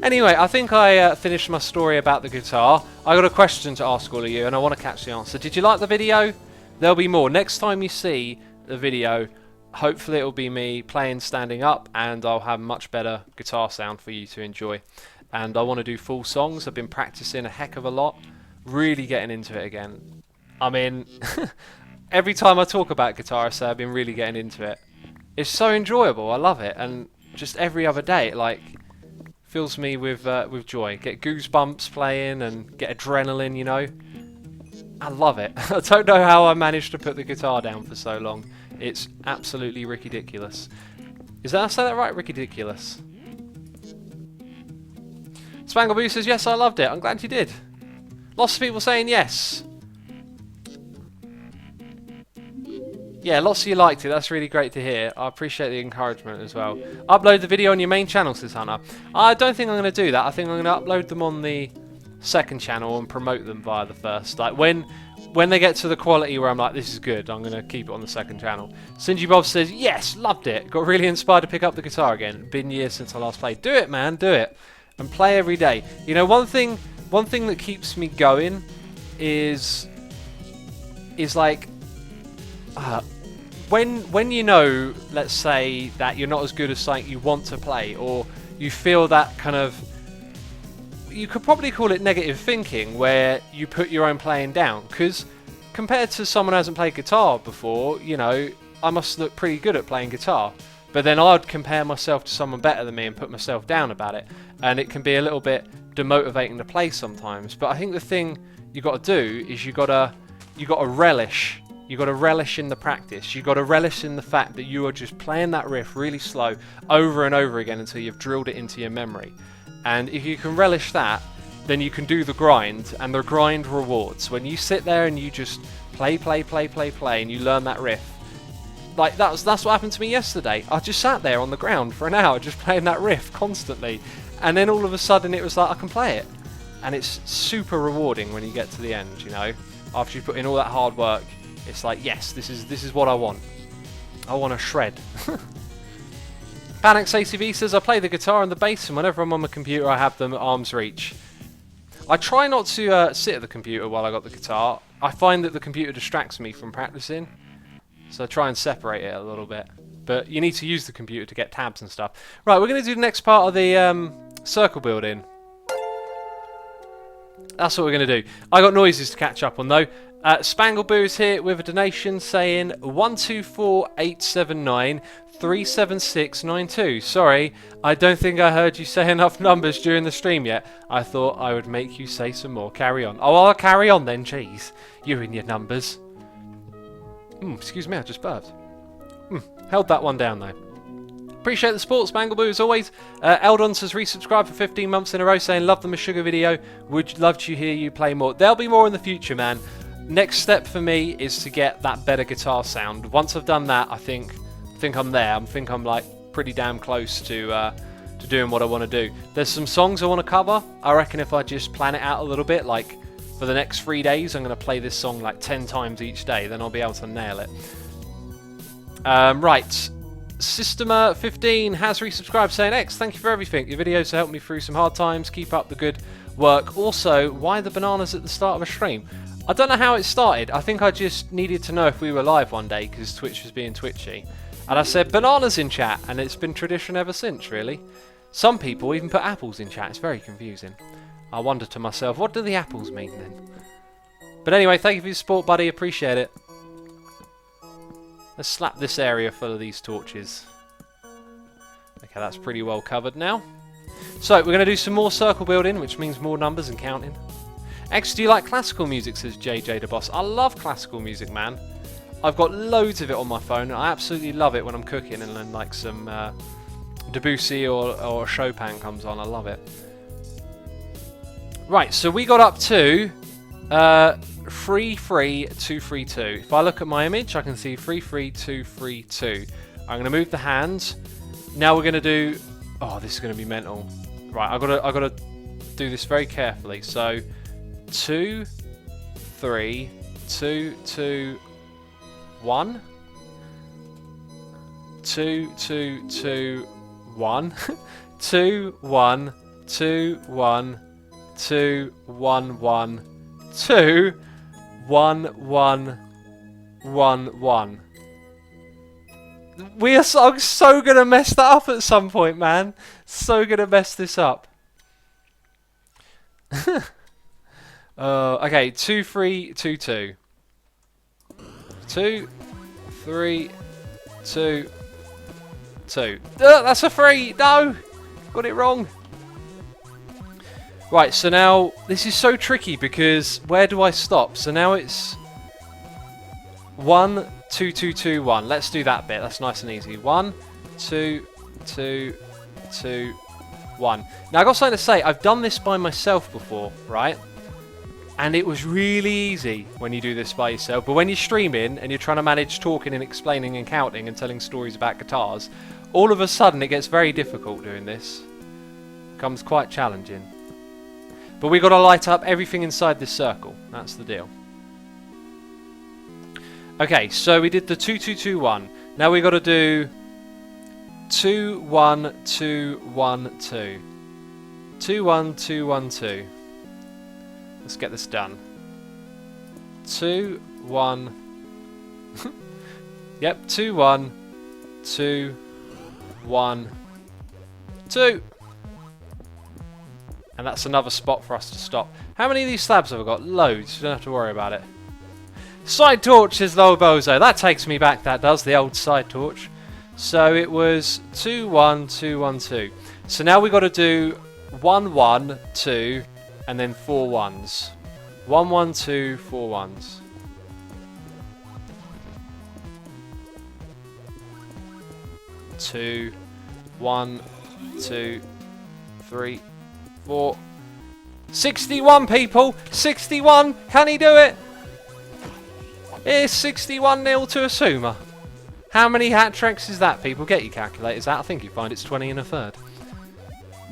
Anyway, I think I finished my story about the guitar. I got a question to ask all of you, and I want to catch the answer. Did you like the video? There'll be more. Next time you see the video, hopefully it'll be me playing standing up, and I'll have much better guitar sound for you to enjoy. And I want to do full songs. I've been practicing a heck of a lot. Really getting into it again. I mean, every time I talk about guitar, I say I've been really getting into it. It's so enjoyable. I love it. And just every other day, it like fills me with joy. Get goosebumps playing and get adrenaline, you know. I love it. I don't know how I managed to put the guitar down for so long. It's absolutely ridiculous. Did I say that right? Ridiculous. Spangleboo says, yes, I loved it. I'm glad you did. Lots of people saying yes. Yeah, lots of you liked it. That's really great to hear. I appreciate the encouragement as well. Upload the video on your main channel, says Hunter. I don't think I'm going to do that. I think I'm going to upload them on the second channel and promote them via the first. Like when they get to the quality where I'm like, this is good, I'm going to keep it on the second channel. Sinji Bob says, yes, loved it. Got really inspired to pick up the guitar again. Been years since I last played. Do it, man, do it. And play every day. You know, one thing that keeps me going is like when you know, let's say, that you're not as good as something you want to play, or you feel that kind of, you could probably call it negative thinking, where you put your own playing down, because compared to someone who hasn't played guitar before, you know, I must look pretty good at playing guitar. But then I'd compare myself to someone better than me and put myself down about it, and it can be a little bit demotivating to play sometimes. But I think the thing you got to do is you got to relish. You got to relish in the practice. You got to relish in the fact that you are just playing that riff really slow over and over again until you've drilled it into your memory. And if you can relish that, then you can do the grind, and the grind rewards. When you sit there and you just play, and you learn that riff. Like, that's what happened to me yesterday. I just sat there on the ground for an hour just playing that riff constantly. And then all of a sudden it was like, I can play it. And it's super rewarding when you get to the end, you know. After you put in all that hard work, it's like, yes, this is what I want. I want to shred. Panics ACV says, I play the guitar and the bass, and whenever I'm on my computer I have them at arm's reach. I try not to sit at the computer while I got the guitar. I find that the computer distracts me from practicing. So I try and separate it a little bit. But you need to use the computer to get tabs and stuff. Right, we're going to do the next part of the circle building. That's what we're going to do. I got noises to catch up on though. Spangleboo is here with a donation saying 124,879,37692. Sorry, I don't think I heard you say enough numbers during the stream yet. I thought I would make you say some more. Carry on. Oh, I'll carry on then, jeez. You and your numbers. Excuse me, I just burped. Held that one down though. Appreciate the support, Spangleboo, as always. Eldon says resubscribed for 15 months in a row, saying love the Meshuggah video. Would love to hear you play more. There'll be more in the future, man. Next step for me is to get that better guitar sound. Once I've done that, I think I'm there. I think I'm like pretty damn close to doing what I want to do. There's some songs I want to cover. I reckon if I just plan it out a little bit, like for the next 3 days, I'm going to play this song like 10 times each day. Then I'll be able to nail it. Right. Systemer15 has resubscribed, saying, X, thank you for everything. Your videos helped me through some hard times. Keep up the good work. Also, why the bananas at the start of a stream? I don't know how it started. I think I just needed to know if we were live one day because Twitch was being twitchy. And I said bananas in chat, and it's been tradition ever since, really. Some people even put apples in chat. It's very confusing. I wonder to myself, what do the apples mean then? But anyway, thank you for your support, buddy. Appreciate it. Let's slap this area full of these torches. Okay, that's pretty well covered now. So, we're going to do some more circle building, which means more numbers and counting. X, do you like classical music, says JJ the Boss. I love classical music, man. I've got loads of it on my phone, and I absolutely love it when I'm cooking and then like some Debussy or Chopin comes on. I love it. Right, so we got up to 33232. If I look at my image, I can see 33232. I'm going to move the hands. Now we're going to do... Oh, this is going to be mental. Right, I've got to do this very carefully. So, 2, 3, 2, 2, 1. 2, 2, 2, 1. 2, 1, 2, 1, 2, 1, 1, 2, 1, 1, 1, 1. I'm so gonna mess that up at some point, man. So gonna mess this up. Okay, 2, 3, 2, 2. 2, 3, 2, 2. That's a 3! No! Got it wrong. Right, so now, this is so tricky because where do I stop? So now it's 1, 2, 2, 2, 1. Let's do that bit. That's nice and easy. 1, 2, 2, 2, 1. Now, I've got something to say. I've done this by myself before, right? And it was really easy when you do this by yourself. But when you're streaming and you're trying to manage talking and explaining and counting and telling stories about guitars, all of a sudden it gets very difficult doing this. It becomes quite challenging. But we've got to light up everything inside this circle. That's the deal. Okay, so we did the 2, 2, 2, 1. Now we've got to do 2, 1, 2, 1, 2. 2, 1, 2, 1, 2. Let's get this done. 2, 1, Yep, 2, 1, 2, 1, 2. And that's another spot for us to stop. How many of these slabs have I got? Loads. You don't have to worry about it. Side torch is low bozo. That takes me back, that does, the old side torch. So it was 2, 1, 2, 1, 2. So now we've got to do 1, 1, 2, and then 4 1s. 1, 1, 2, 4 1s. Two, 1, 2, 3, 4. 61 people! 61! Can he do it? It's 61-0 to Asuma. How many hat tricks is that, people? Get your calculators out. I think you find it's 20 and a third.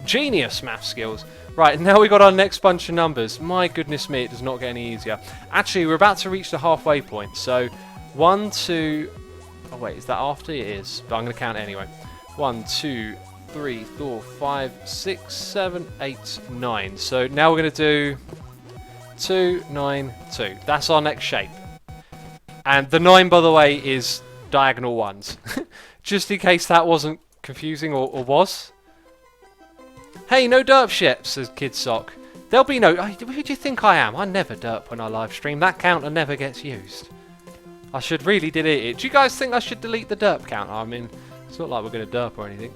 Genius math skills. Right, now we've got our next bunch of numbers. My goodness me, it does not get any easier. Actually, we're about to reach the halfway point. So, 1, 2... Oh, wait, is that after? It is. But I'm going to count it anyway. 1, 2, 3, 4, 5, 6, 7, 8, 9. So, now we're going to do 2, 9, 2. That's our next shape. And the 9, by the way, is diagonal ones. Just in case that wasn't confusing or was. Hey, no derp shit, says Kid Sock. There'll be no... Who do you think I am? I never derp when I live stream. That counter never gets used. I should really delete it. Do you guys think I should delete the derp counter? I mean, it's not like we're going to derp or anything.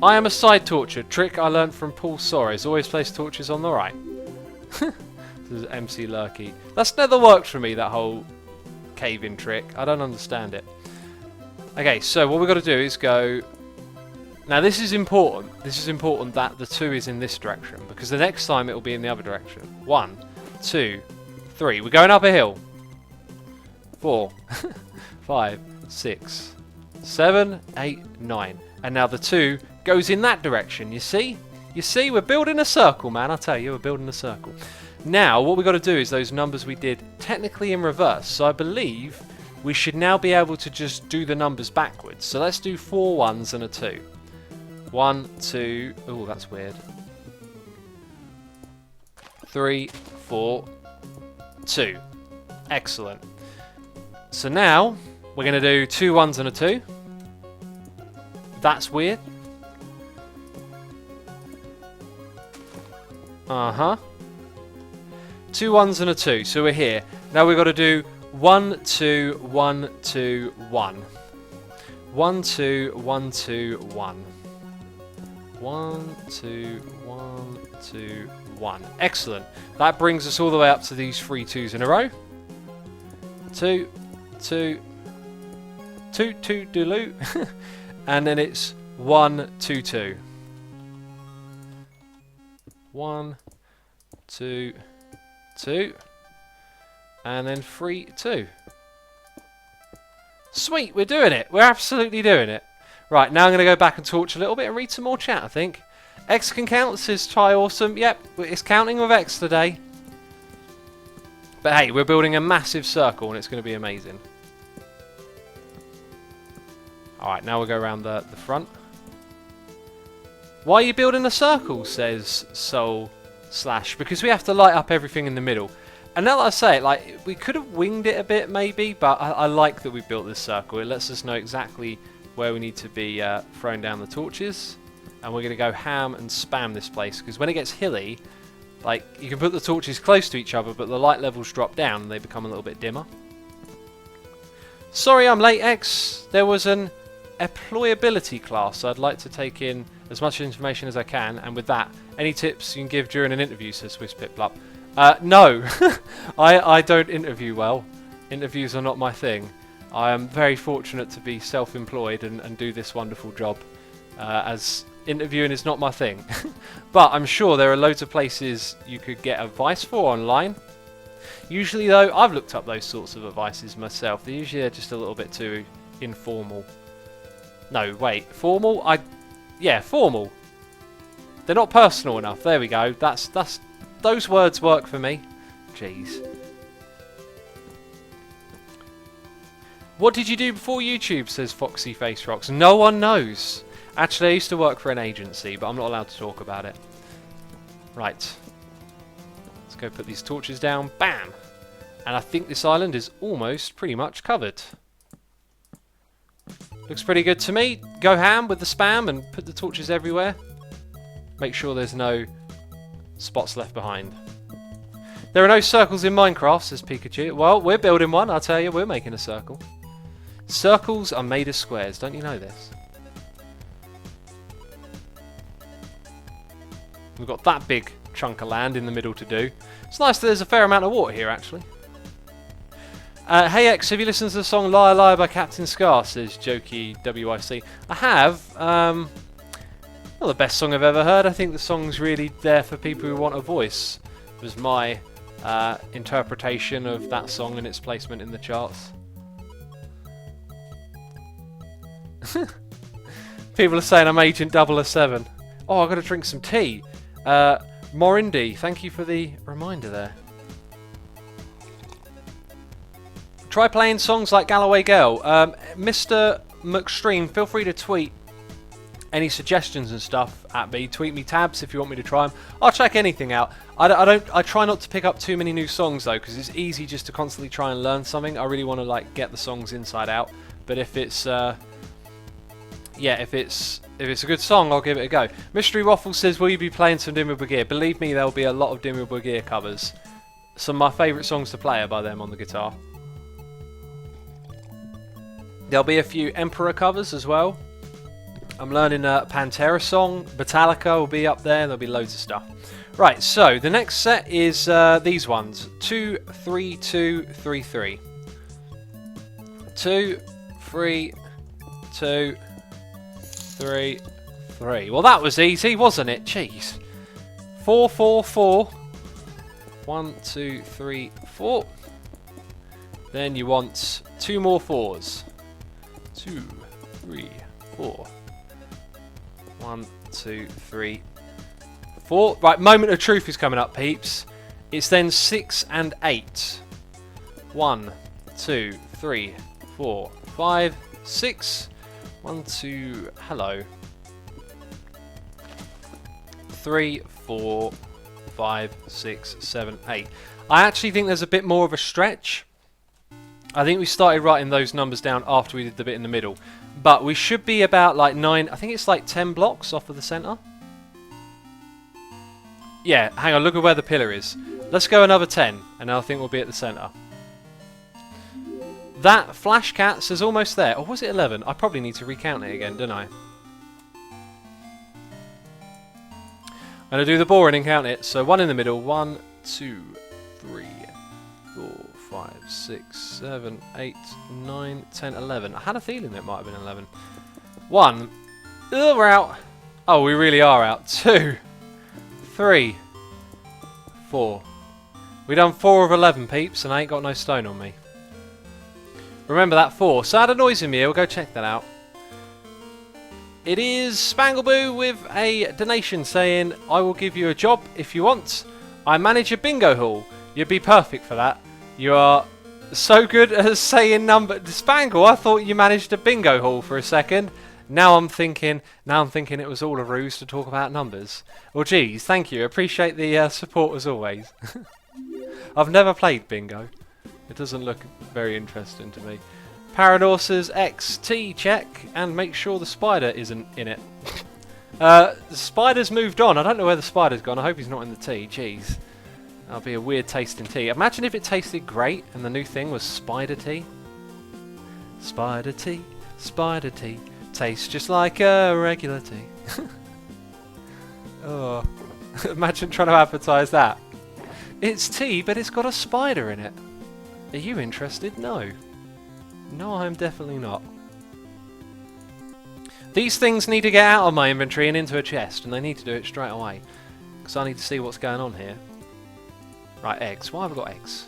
I am a side torture. Trick I learned from Paul Soares. Always place torches on the right. This is MC Lurky. That's never worked for me, that whole cave-in trick. I don't understand it. Okay, so what we've got to do is go... Now this is important. This is important that the 2 is in this direction, because the next time it will be in the other direction. 1, 2, 3. We're going up a hill. 4, 5, 6, 7, 8, 9. And now the 2 goes in that direction, you see? You see, we're building a circle, man. I tell you, we're building a circle. Now, what we've got to do is those numbers we did technically in reverse. So I believe we should now be able to just do the numbers backwards. So let's do 4 1s and a 2. 1, 2, oh, that's weird. 3, 4, 2. Excellent. So now, we're going to do 2 1s and a 2. That's weird. Uh-huh. 2 1s and a 2, so we're here. Now we've got to do 1, 2, 1, 2, 1. 1, 2, 1, 2, 1. 1, 2, 1, 2, 1. Excellent. That brings us all the way up to these 3 2s in a row. 2, 2, 2, 2, dooloo. And then it's 1, 2, 2. 1, 2, 2. And then 3, 2. Sweet, we're doing it. We're absolutely doing it. Right, now I'm going to go back and torch a little bit and read some more chat, I think. X can count, says Try Awesome. Yep, it's counting with X today. But hey, we're building a massive circle and it's going to be amazing. Alright, now we'll go around the front. Why are you building a circle, says Soul Slash. Because we have to light up everything in the middle. And now that I say it, like, we could have winged it a bit maybe, but I like that we built this circle. It lets us know exactly where we need to be throwing down the torches. And we're going to go ham and spam this place, because when it gets hilly, like, you can put the torches close to each other, but the light levels drop down and they become a little bit dimmer. Sorry I'm late, X. There was an employability class. I'd like to take in as much information as I can, and with that, any tips you can give during an interview, says SwissPiplup. No, I don't interview well. Interviews are not my thing. I am very fortunate to be self-employed and do this wonderful job, as interviewing is not my thing. But I'm sure there are loads of places you could get advice for online. Usually though, I've looked up those sorts of advices myself. They're usually just a little bit too informal. No, wait, formal? Yeah, formal. They're not personal enough. There we go. Those words work for me. Jeez. What did you do before YouTube, says Foxy Face Rocks. No one knows. Actually, I used to work for an agency, but I'm not allowed to talk about it. Right. Let's go put these torches down. Bam! And I think this island is almost pretty much covered. Looks pretty good to me. Go ham with the spam and put the torches everywhere. Make sure there's no spots left behind. There are no circles in Minecraft, says Pikachu. Well, we're building one, I'll tell you. We're making a circle. Circles are made of squares. Don't you know this? We've got that big chunk of land in the middle to do. It's nice that there's a fair amount of water here, actually. Hey X, have you listened to the song Liar Liar by Captain Scar, says Jokey WIC. I have. Not the best song I've ever heard. I think the song's really there for people who want a voice. It was my interpretation of that song and its placement in the charts. People are saying I'm Agent 007. Oh, I've got to drink some tea. Morindi, thank you for the reminder there. Try playing songs like Galloway Girl. Mr. McStream, feel free to tweet any suggestions and stuff at me. Tweet me tabs if you want me to try them. I'll check anything out. I try not to pick up too many new songs though, because it's easy just to constantly try and learn something. I really want to like get the songs inside out. But if it's if it's a good song, I'll give it a go. Mystery Waffle says, will you be playing some Dimmu Borgir? Believe me, there'll be a lot of Dimmu Borgir covers. Some of my favourite songs to play are by them on the guitar. There'll be a few Emperor covers as well. I'm learning a Pantera song. Metallica will be up there. There'll be loads of stuff. Right, so the next set is these ones. 2, 3, 2, 3, 3. 2, 3, 2, 3, 3. Well, that was easy, wasn't it? Jeez. 4, 4, 4. 1, 2, 3, 4. Then you want 2 more 4s. 2, 3, 4. 1, 2, 3, 4. Right, moment of truth is coming up, peeps. It's then 6 and 8. 1, 2, 3, 4, 5, 6. 1, 2, hello. 3, 4, 5, 6, 7, 8. I actually think there's a bit more of a stretch. I think we started writing those numbers down after we did the bit in the middle. But we should be about like 9, I think it's like 10 blocks off of the centre. Yeah, hang on, look at where the pillar is. Let's go another 10, and I think we'll be at the centre. That Flash Cat says almost there. Or was it 11? I probably need to recount it again, don't I? I'm going to do the boring and count it. So 1 in the middle. 1, 2, 3, 4, 5, 6, 7, 8, 9, 10, 11. I had a feeling it might have been 11. 1. We're out. Oh, we really are out. 2, 3, 4. We done 4 of 11, peeps, and I ain't got no stone on me. Remember that 4. So I had a noise in me here. We'll go check that out. It is Spangleboo with a donation saying, I will give you a job if you want. I manage a bingo hall. You'd be perfect for that. You are so good at saying number. Spangle, I thought you managed a bingo hall for a second. Now I'm thinking it was all a ruse to talk about numbers. Well, geez, thank you. Appreciate the support as always. I've never played bingo. It doesn't look very interesting to me. Paradorses XT check and make sure the spider isn't in it. The spider's moved on. I don't know where the spider's gone. I hope he's not in the tea. Jeez. That'll be a weird tasting tea. Imagine if it tasted great and the new thing was spider tea. Spider tea, spider tea. Tastes just like a regular tea. Oh, imagine trying to advertise that. It's tea, but it's got a spider in it. Are you interested? No. No, I'm definitely not. These things need to get out of my inventory and into a chest, and they need to do it straight away. Because I need to see what's going on here. Right, eggs. Why have I got eggs?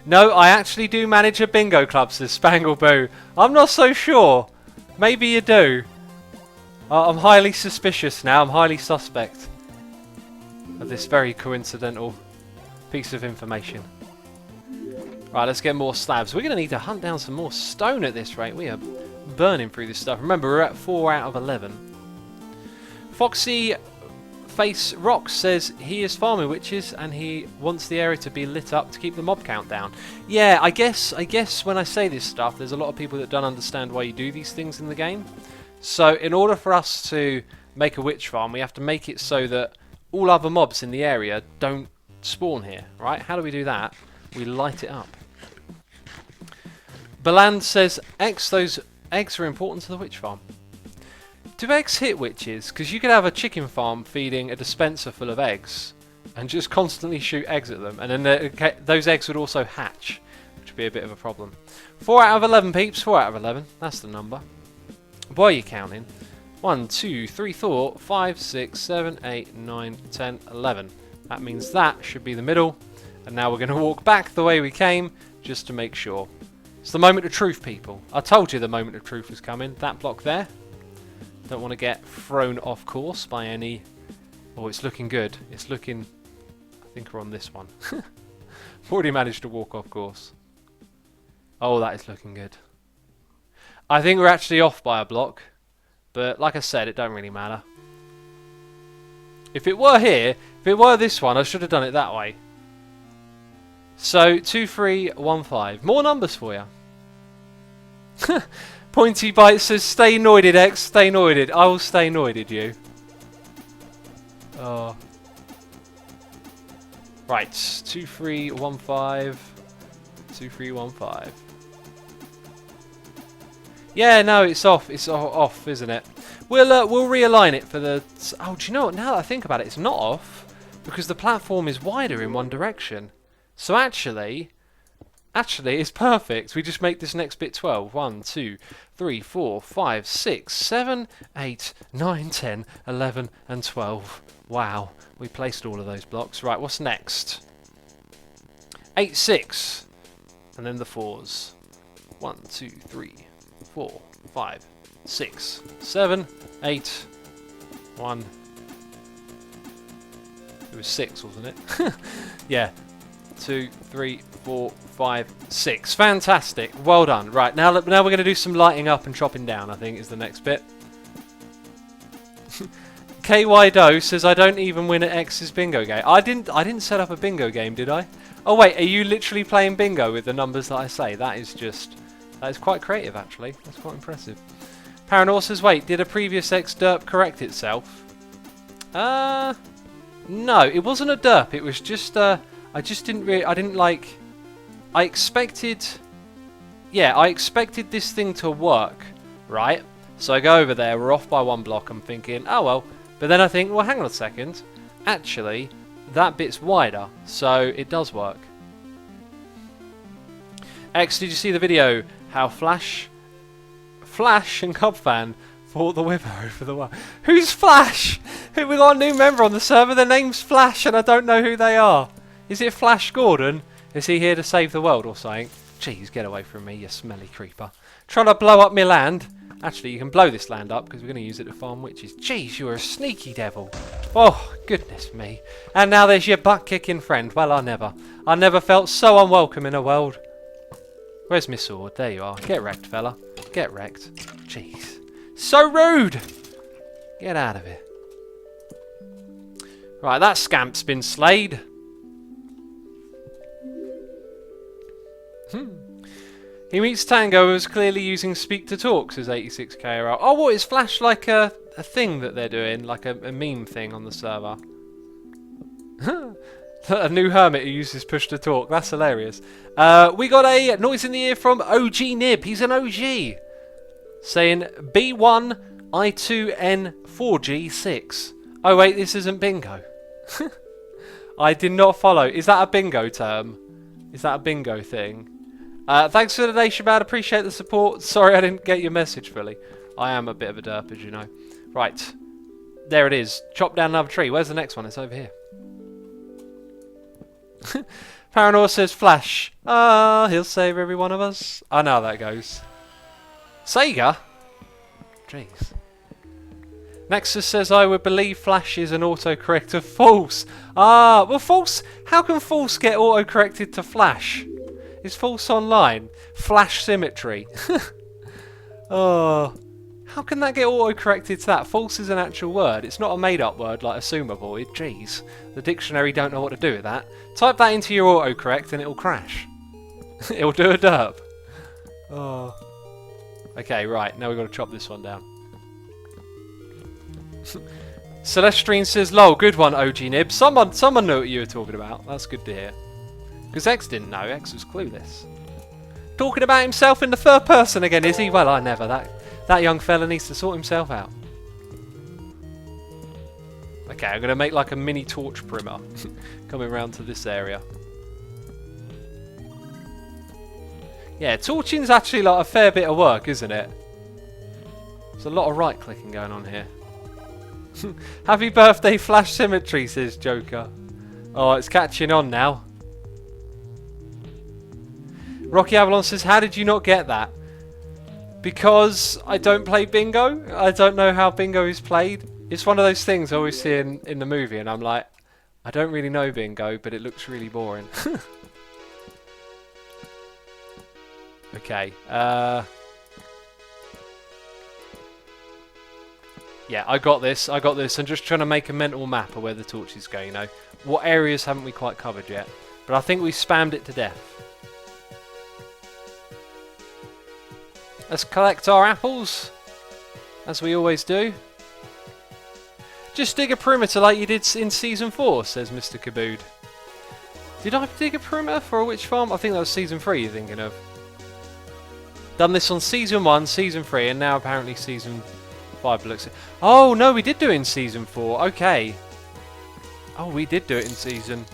No, I actually do manage a bingo club, says Spangleboo. I'm not so sure. Maybe you do. I'm highly suspicious now. I'm highly suspect of this very coincidental piece of information. Right, let's get more slabs. We're going to need to hunt down some more stone at this rate. We are burning through this stuff. Remember, we're at 4 out of 11. Foxy Face Rock says he is farming witches and he wants the area to be lit up to keep the mob count down. Yeah, I guess when I say this stuff, there's a lot of people that don't understand why you do these things in the game. So in order for us to make a witch farm, we have to make it so that all other mobs in the area don't spawn here, right? How do we do that? We light it up. Beland says, X, those eggs are important to the witch farm. Do eggs hit witches? Because you could have a chicken farm feeding a dispenser full of eggs and just constantly shoot eggs at them, and then those eggs would also hatch, which would be a bit of a problem. 4 out of 11, peeps. 4 out of 11. That's the number. What are you counting? 1, 2, 3, 4, 5, 6, 7, 8, 9, 10, 11. That means that should be the middle. And now we're going to walk back the way we came just to make sure. It's the moment of truth, people. I told you the moment of truth was coming. That block there. Don't want to get thrown off course by any... Oh, it's looking good. It's looking... I think we're on this one. Already managed to walk off course. Oh, that is looking good. I think we're actually off by a block. But like I said, it don't really matter. If it were here, if it were this one, I should have done it that way. So, 2, 3, 1, 5. More numbers for you. Pointy Bite says, stay noided, X, stay noided. I will stay noided, you. Oh. Right, 2, 3, 1, 5. 2, 3, 1, 5. Yeah, no, it's off. It's off, isn't it? We'll realign it for the... Oh, do you know what? Now that I think about it, it's not off because the platform is wider in one direction. So actually, it's perfect. We just make this next bit 12. 1, 2, 3, 4, 5, 6, 7, 8, 9, 10, 11, and 12. Wow, we placed all of those blocks. Right, what's next? 8, 6, and then the 4s. 1, 2, 3, 4, 5, 6, 7, 8, 1. It was 6, wasn't it? Yeah. 2, 3, 4, 5, 6. Fantastic. Well done. Right, now we're going to do some lighting up and chopping down, I think, is the next bit. KY Doe says, I don't even win at X's bingo game. I didn't set up a bingo game, did I? Oh, wait, are you literally playing bingo with the numbers that I say? That is quite creative, actually. That's quite impressive. Paranor says, wait, did a previous X derp correct itself? No, it wasn't a derp. It was just, I expected this thing to work, right? So I go over there, we're off by 1 block, I'm thinking, oh well. But then I think, well, hang on a second. Actually, that bit's wider, so it does work. X, did you see the video? How Flash and Cubfan fought the Wither over the wall. Who's Flash? We got a new member on the server, their name's Flash and I don't know who they are. Is it Flash Gordon? Is he here to save the world or something? Jeez, get away from me, you smelly creeper. Trying to blow up my land. Actually, you can blow this land up because we're going to use it to farm witches. Jeez, you're a sneaky devil. Oh, goodness me. And now there's your butt-kicking friend. Well, I never felt so unwelcome in a world. Where's my sword? There you are. Get wrecked, fella. Get wrecked. Jeez. So rude! Get out of here. Right, that scamp's been slayed. He meets Tango, who was clearly using speak to talk, says 86KRL. Oh, what, is Flash like a thing that they're doing? Like a meme thing on the server? A new hermit who uses push to talk. That's hilarious. We got a noise in the ear from OG Nib. He's an OG. Saying B1 I2N 4G6. Oh wait, this isn't bingo. I did not follow. Is that a bingo term? Is that a bingo thing? Thanks for the donation, man. Appreciate the support. Sorry I didn't get your message fully. I am a bit of a derp, as you know. Right. There it is. Chop down another tree. Where's the next one? It's over here. Paranor says Flash. He'll save every one of us. I know how that goes. Sega? Jeez. Nexus says, I would believe Flash is an autocorrector. False. Well, false. How can false get autocorrected to Flash? Is false online? Flash symmetry. Oh, How can that get auto-corrected to that? False is an actual word. It's not a made-up word like assumable. Jeez. The dictionary don't know what to do with that. Type that into your autocorrect and it'll crash. It'll do a derp. Oh. Okay, right. Now we've got to chop this one down. Celestine says, lol, good one, OG Nib. Someone knew what you were talking about. That's good to hear. Because X didn't know. X was clueless. Talking about himself in the third person again, is he? Well, I never. That young fella needs to sort himself out. Okay, I'm going to make like a mini torch primer coming around to this area. Yeah, torching's actually like a fair bit of work, isn't it? There's a lot of right clicking going on here. Happy birthday, Flash Symmetry, says Joker. Oh, it's catching on now. Rocky Avalon says, how did you not get that? Because I don't play bingo. I don't know how bingo is played. It's one of those things I always see in the movie, and I'm like, I don't really know bingo, but it looks really boring. Okay. Yeah, I got this. I'm just trying to make a mental map of where the torch is going, you know. What areas haven't we quite covered yet? But I think we spammed it to death. Let's collect our apples, as we always do. Just dig a perimeter like you did in Season 4, says Mr. Kabood. Did I dig a perimeter for a witch farm? I think that was Season 3 you're thinking of. Done this on Season 1, Season 3, and now apparently Season 5 looks... Oh, no, we did do it in Season 4. Okay. Oh, we did do it in Season...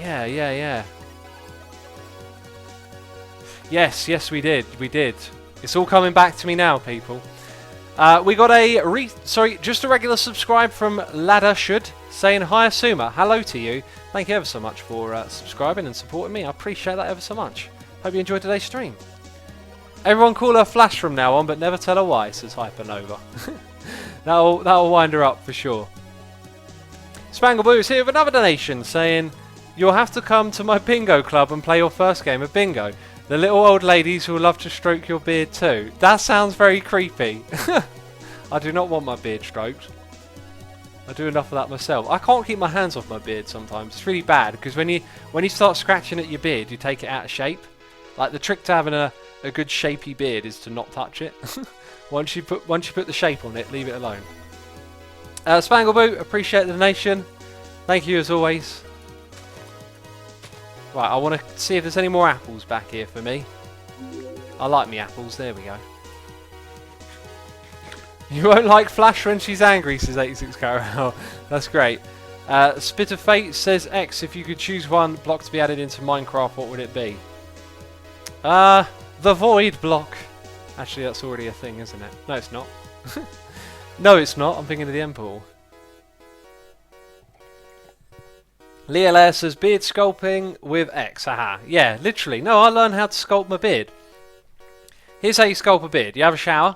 Yeah. Yes, we did. It's all coming back to me now, people. We got just a regular subscribe from Ladder Should, saying, hi, Asuma. Hello to you. Thank you ever so much for subscribing and supporting me. I appreciate that ever so much. Hope you enjoyed today's stream. Everyone call her Flash from now on, but never tell her why, says Hypernova. that'll wind her up for sure. Spangleboo is here with another donation saying, you'll have to come to my bingo club and play your first game of bingo. The little old ladies will love to stroke your beard too. That sounds very creepy. I do not want my beard stroked. I do enough of that myself. I can't keep my hands off my beard sometimes. It's really bad because when you start scratching at your beard, you take it out of shape. Like the trick to having a good shapy beard is to not touch it. once you put the shape on it, leave it alone. Spangleboo, appreciate the donation. Thank you as always. Right, I want to see if there's any more apples back here for me. I like me apples. There we go. You won't like Flash when she's angry, says 86 Caramel. That's great. Spit of Fate says, X, if you could choose one block to be added into Minecraft, what would it be? The Void block. Actually, that's already a thing, isn't it? No, it's not. No, it's not. I'm thinking of the End Pool. Leah Lair says, beard sculpting with X. Haha. Yeah, literally. No, I learned how to sculpt my beard. Here's how you sculpt a beard. You have a shower.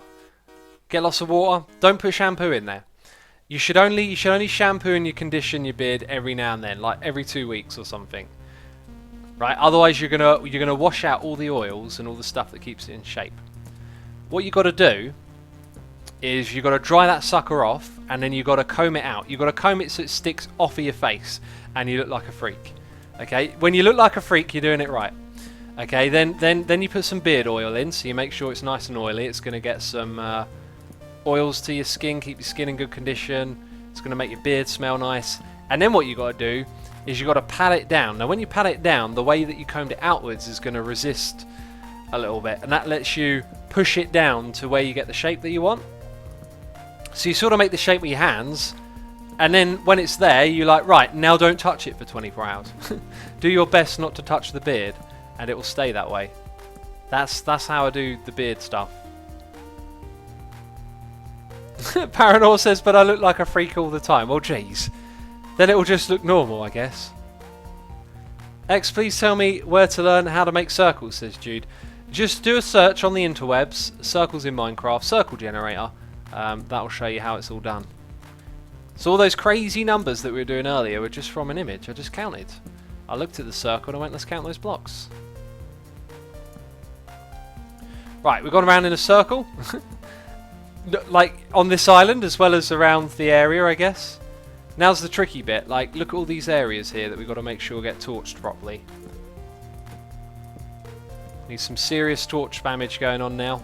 Get lots of water. Don't put shampoo in there. You should only shampoo and you condition your beard every now and then, like every 2 weeks or something. Right? Otherwise, you're gonna wash out all the oils and all the stuff that keeps it in shape. What you got to do is you got to dry that sucker off, and then you got to comb it out. You got to comb it so it sticks off of your face, and you look like a freak. Okay? When you look like a freak, you're doing it right. Okay? Then you put some beard oil in, so you make sure it's nice and oily. It's gonna get some oils to your skin, keep your skin in good condition. It's gonna make your beard smell nice. And then what you got to do is you got to pat it down. Now when you pat it down, the way that you combed it outwards is going to resist a little bit, and that lets you push it down to where you get the shape that you want. So you sort of make the shape with your hands, and then when it's there, you're like, right, now don't touch it for 24 hours. Do your best not to touch the beard, and it will stay that way. That's how I do the beard stuff. Paranor says, but I look like a freak all the time. Well, geez. Then it will just look normal, I guess. X, please tell me where to learn how to make circles, says Jude. Just do a search on the interwebs, circles in Minecraft, circle generator. That will show you how it's all done. So all those crazy numbers that we were doing earlier were just from an image. I just counted. I looked at the circle and I went, let's count those blocks. Right, we've gone around in a circle. Like, on this island as well as around the area, I guess. Now's the tricky bit. Like, look at all these areas here that we've got to make sure get torched properly. Need some serious torch spammage going on now.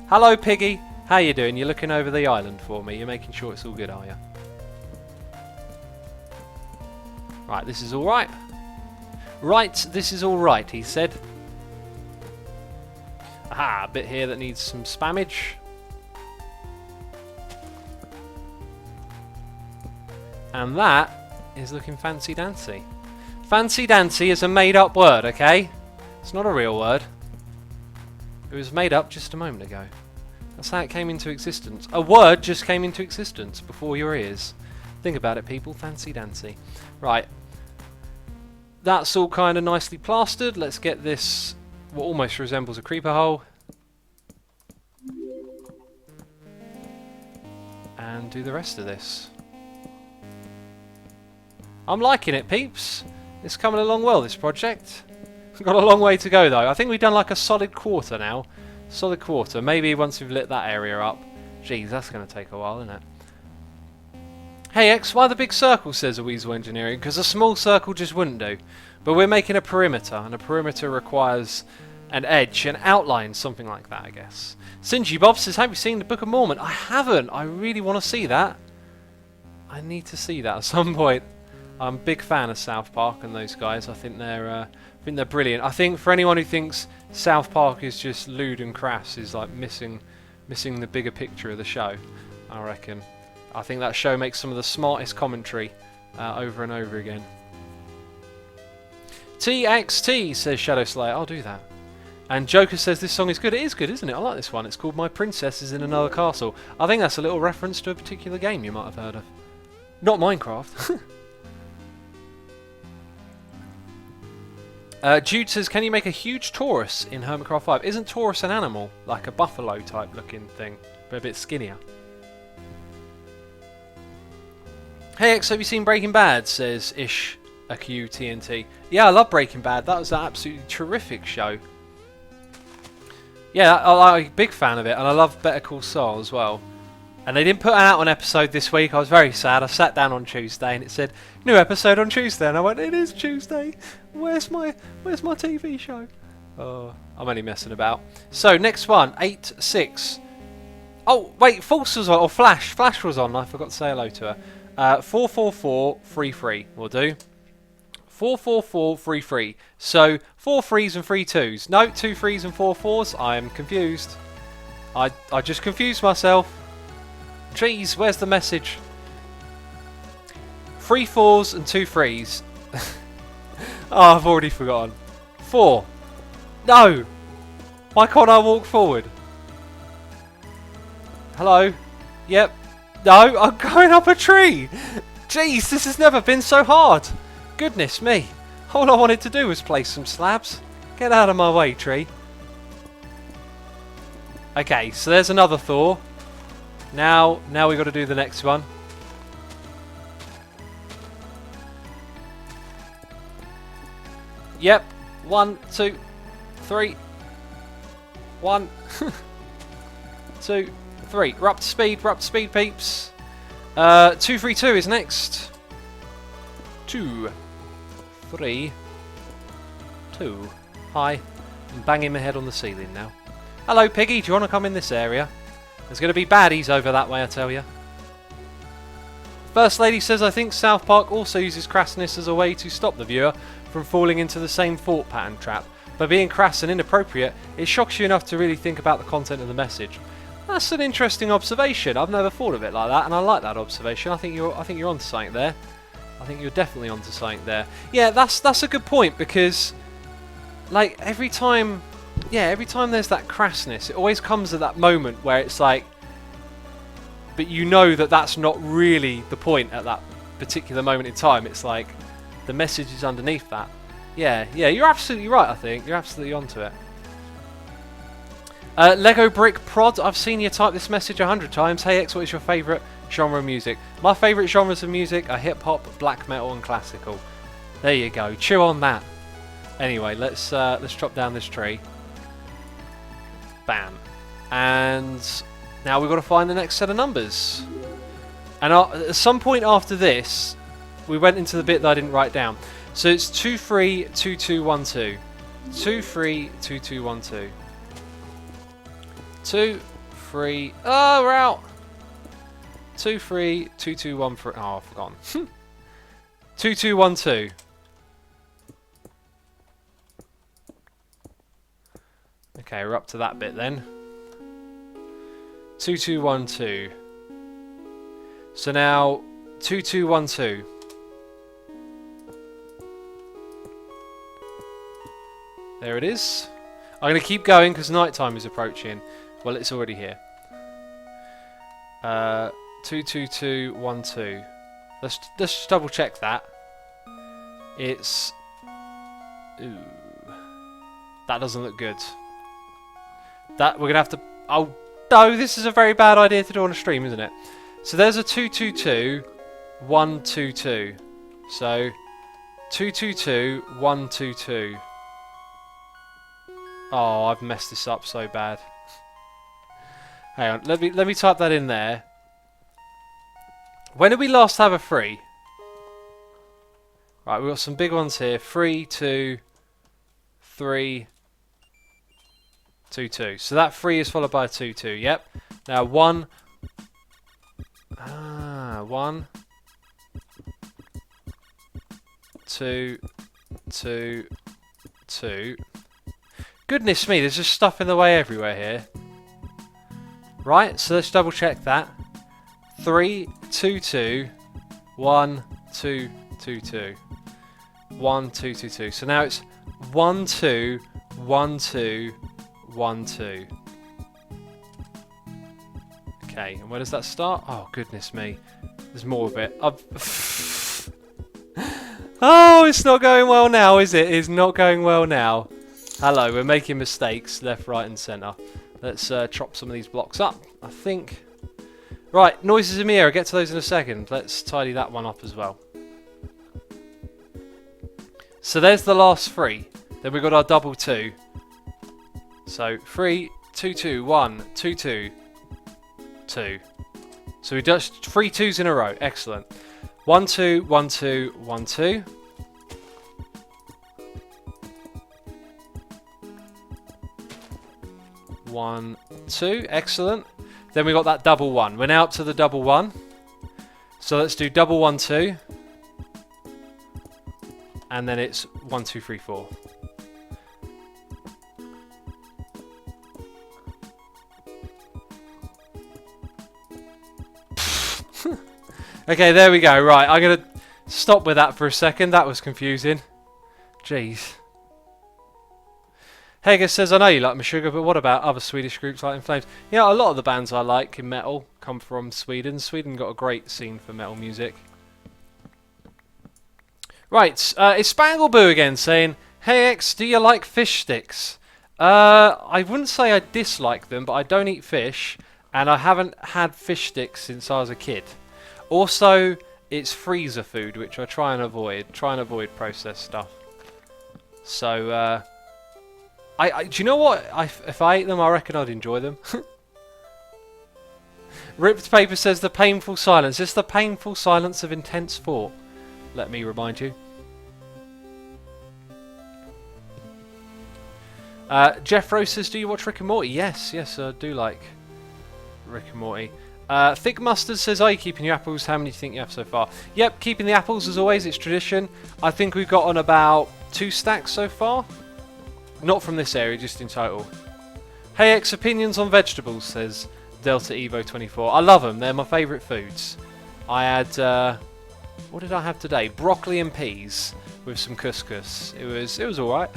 Hello, Piggy. How you doing? You're looking over the island for me. You're making sure it's all good, are you? Right, this is all right. Right, this is all right, he said. Aha, a bit here that needs some spammage. And that is looking fancy-dancy. Fancy-dancy is a made-up word, okay? It's not a real word. It was made up just a moment ago. That's how it came into existence. A word just came into existence before your ears. Think about it, people. Fancy-dancy. Right. That's all kind of nicely plastered. Let's get this, what almost resembles a creeper hole. And do the rest of this. I'm liking it, peeps. It's coming along well, this project. Got a long way to go, though. I think we've done like a solid quarter now. Solid quarter. Maybe once we've lit that area up. Jeez, that's going to take a while, isn't it? Hey X, why the big circle, says a Weasel Engineering? Because a small circle just wouldn't do. But we're making a perimeter, and a perimeter requires an edge, an outline, something like that, I guess. Sinji Bob says, have you seen the Book of Mormon? I haven't. I really want to see that. I need to see that at some point. I'm a big fan of South Park and those guys. I think they're brilliant. I think for anyone who thinks South Park is just lewd and crass is like missing the bigger picture of the show, I reckon. I think that show makes some of the smartest commentary over and over again. TXT, says Shadow Slayer. I'll do that. And Joker says this song is good. It is good, isn't it? I like this one. It's called My Princess is in Another Castle. I think that's a little reference to a particular game you might have heard of. Not Minecraft. Jude says, can you make a huge Taurus in Hermitcraft 5? Isn't Taurus an animal? Like a buffalo type looking thing, but a bit skinnier. Hey X, have you seen Breaking Bad? Says Ish AQTNT. Yeah, I love Breaking Bad. That was an absolutely terrific show. Yeah, I'm a big fan of it, and I love Better Call Saul as well. And they didn't put out an episode this week. I was very sad. I sat down on Tuesday and it said, new episode on Tuesday. And I went, it is Tuesday. Where's my TV show? Oh, I'm only messing about. So, next one, 8-6. Oh, wait, False was on, or Flash. Flash was on. I forgot to say hello to her. 4-4-4-3-3 will do. 4-4-4-3-3. So, 4 3s and 3 2s. No, 2 3s and 4 4s. I am confused. I just confused myself. Jeez, where's the message? 3 4s and 2 3s. Oh, I've already forgotten. 4. No! Why can't I walk forward? Hello? Yep. No, I'm going up a tree! Jeez, this has never been so hard! Goodness me. All I wanted to do was place some slabs. Get out of my way, tree. Okay, so there's another Thor. Now we've got to do the next one. Yep. 1, 2, 3. 1, 2, 3. We're up to speed, peeps. 2, 3, 2 is next. 2, 3, 2. Hi. I'm banging my head on the ceiling now. Hello, Piggy. Do you want to come in this area? There's going to be baddies over that way, I tell you. First Lady says, I think South Park also uses crassness as a way to stop the viewer from falling into the same thought pattern trap. By being crass and inappropriate, it shocks you enough to really think about the content of the message. That's an interesting observation. I've never thought of it like that, and I like that observation. I think you're onto something there. I think you're definitely onto something there. Yeah, that's a good point, because like every time there's that crassness, it always comes at that moment where it's like, but you know that that's not really the point at that particular moment in time. It's like the message is underneath that. Yeah, you're absolutely right. I think you're absolutely onto it. Lego Brick Prod, I've seen you type this message 100 times. Hey X, what is your favourite genre of music? My favourite genres of music are hip hop, black metal, and classical. There you go. Chew on that. Anyway, let's chop down this tree. Bam. And Now we've got to find the next set of numbers. And at some point after this, we went into the bit that I didn't write down. So it's 232212. 232212. 2, 3. Oh, we're out. 2, 3, 2, 2, 1, 3. Oh, I've forgotten. 2, 2, 1, 2. Okay, we're up to that bit then. 2, 2, 1, 2. So now 2, 2, 1, 2. There it is. I'm going to keep going because night time is approaching. Well, it's already here. 2, 2, 2, 1, 2. Let's just double check that. It's... Ooh. That doesn't look good. That we're going to have to... Oh, no, this is a very bad idea to do on a stream, isn't it? So there's a 2, 2, 2, 1, 2, 2. So 2, 2, 2, 1, 2, 2. Oh, I've messed this up so bad. Hang on, let me type that in there. When did we last have a 3? Right, we've got some big ones here. 3, 2, 3, 2, 2. So that 3 is followed by a 2, 2. Yep. Now 1. 1, 2, 2, 2. Goodness me, there's just stuff in the way everywhere here. Right, so let's double check that. 3, 2, 2, 1, 2, 2, 2. 1, 2, 2, 2. So now it's 1, 2, 1, 2, 1, 2. Okay, and where does that start? Oh, goodness me. There's more of it. Oh, it's not going well now, is it? It's not going well now. Hello, we're making mistakes left, right and centre. Let's chop some of these blocks up, I think. Right, noises in the air. I'll get to those in a second. Let's tidy that one up as well. So there's the last 3. Then we've got our double 2. So 3, 2, 2, 1, 2, 2, 2. So we just 3 2s in a row. Excellent. 1, 2, 1, 2, 1, 2. 1, 2. Excellent. Then we got that double 1. We're now up to the double 1. So let's do double 1, 2. And then it's 1, 2, 3, 4. Okay, there we go. Right, I'm going to stop with that for a second. That was confusing. Jeez. Hager says, I know you like Meshuggah, but what about other Swedish groups like In Flames? Yeah, a lot of the bands I like in metal come from Sweden. Sweden got a great scene for metal music. Right, it's Spangleboo again saying, Hey X, do you like fish sticks? I wouldn't say I dislike them, but I don't eat fish, and I haven't had fish sticks since I was a kid. Also, it's freezer food, which I try and avoid. Try and avoid processed stuff. So, do you know what? If I ate them, I reckon I'd enjoy them. Ripped Paper says the painful silence. It's the painful silence of intense thought. Let me remind you. Jeff Rose says, do you watch Rick and Morty? Yes, I do like Rick and Morty. Thick Mustard says, are you keeping your apples? How many do you think you have so far? Yep, keeping the apples as always. It's tradition. I think we've got on about 2 stacks so far. Not from this area, just in total. Hey X, opinions on vegetables, says Delta Evo 24. I love them. They're my favourite foods. I had, what did I have today? Broccoli and peas with some couscous. It was alright.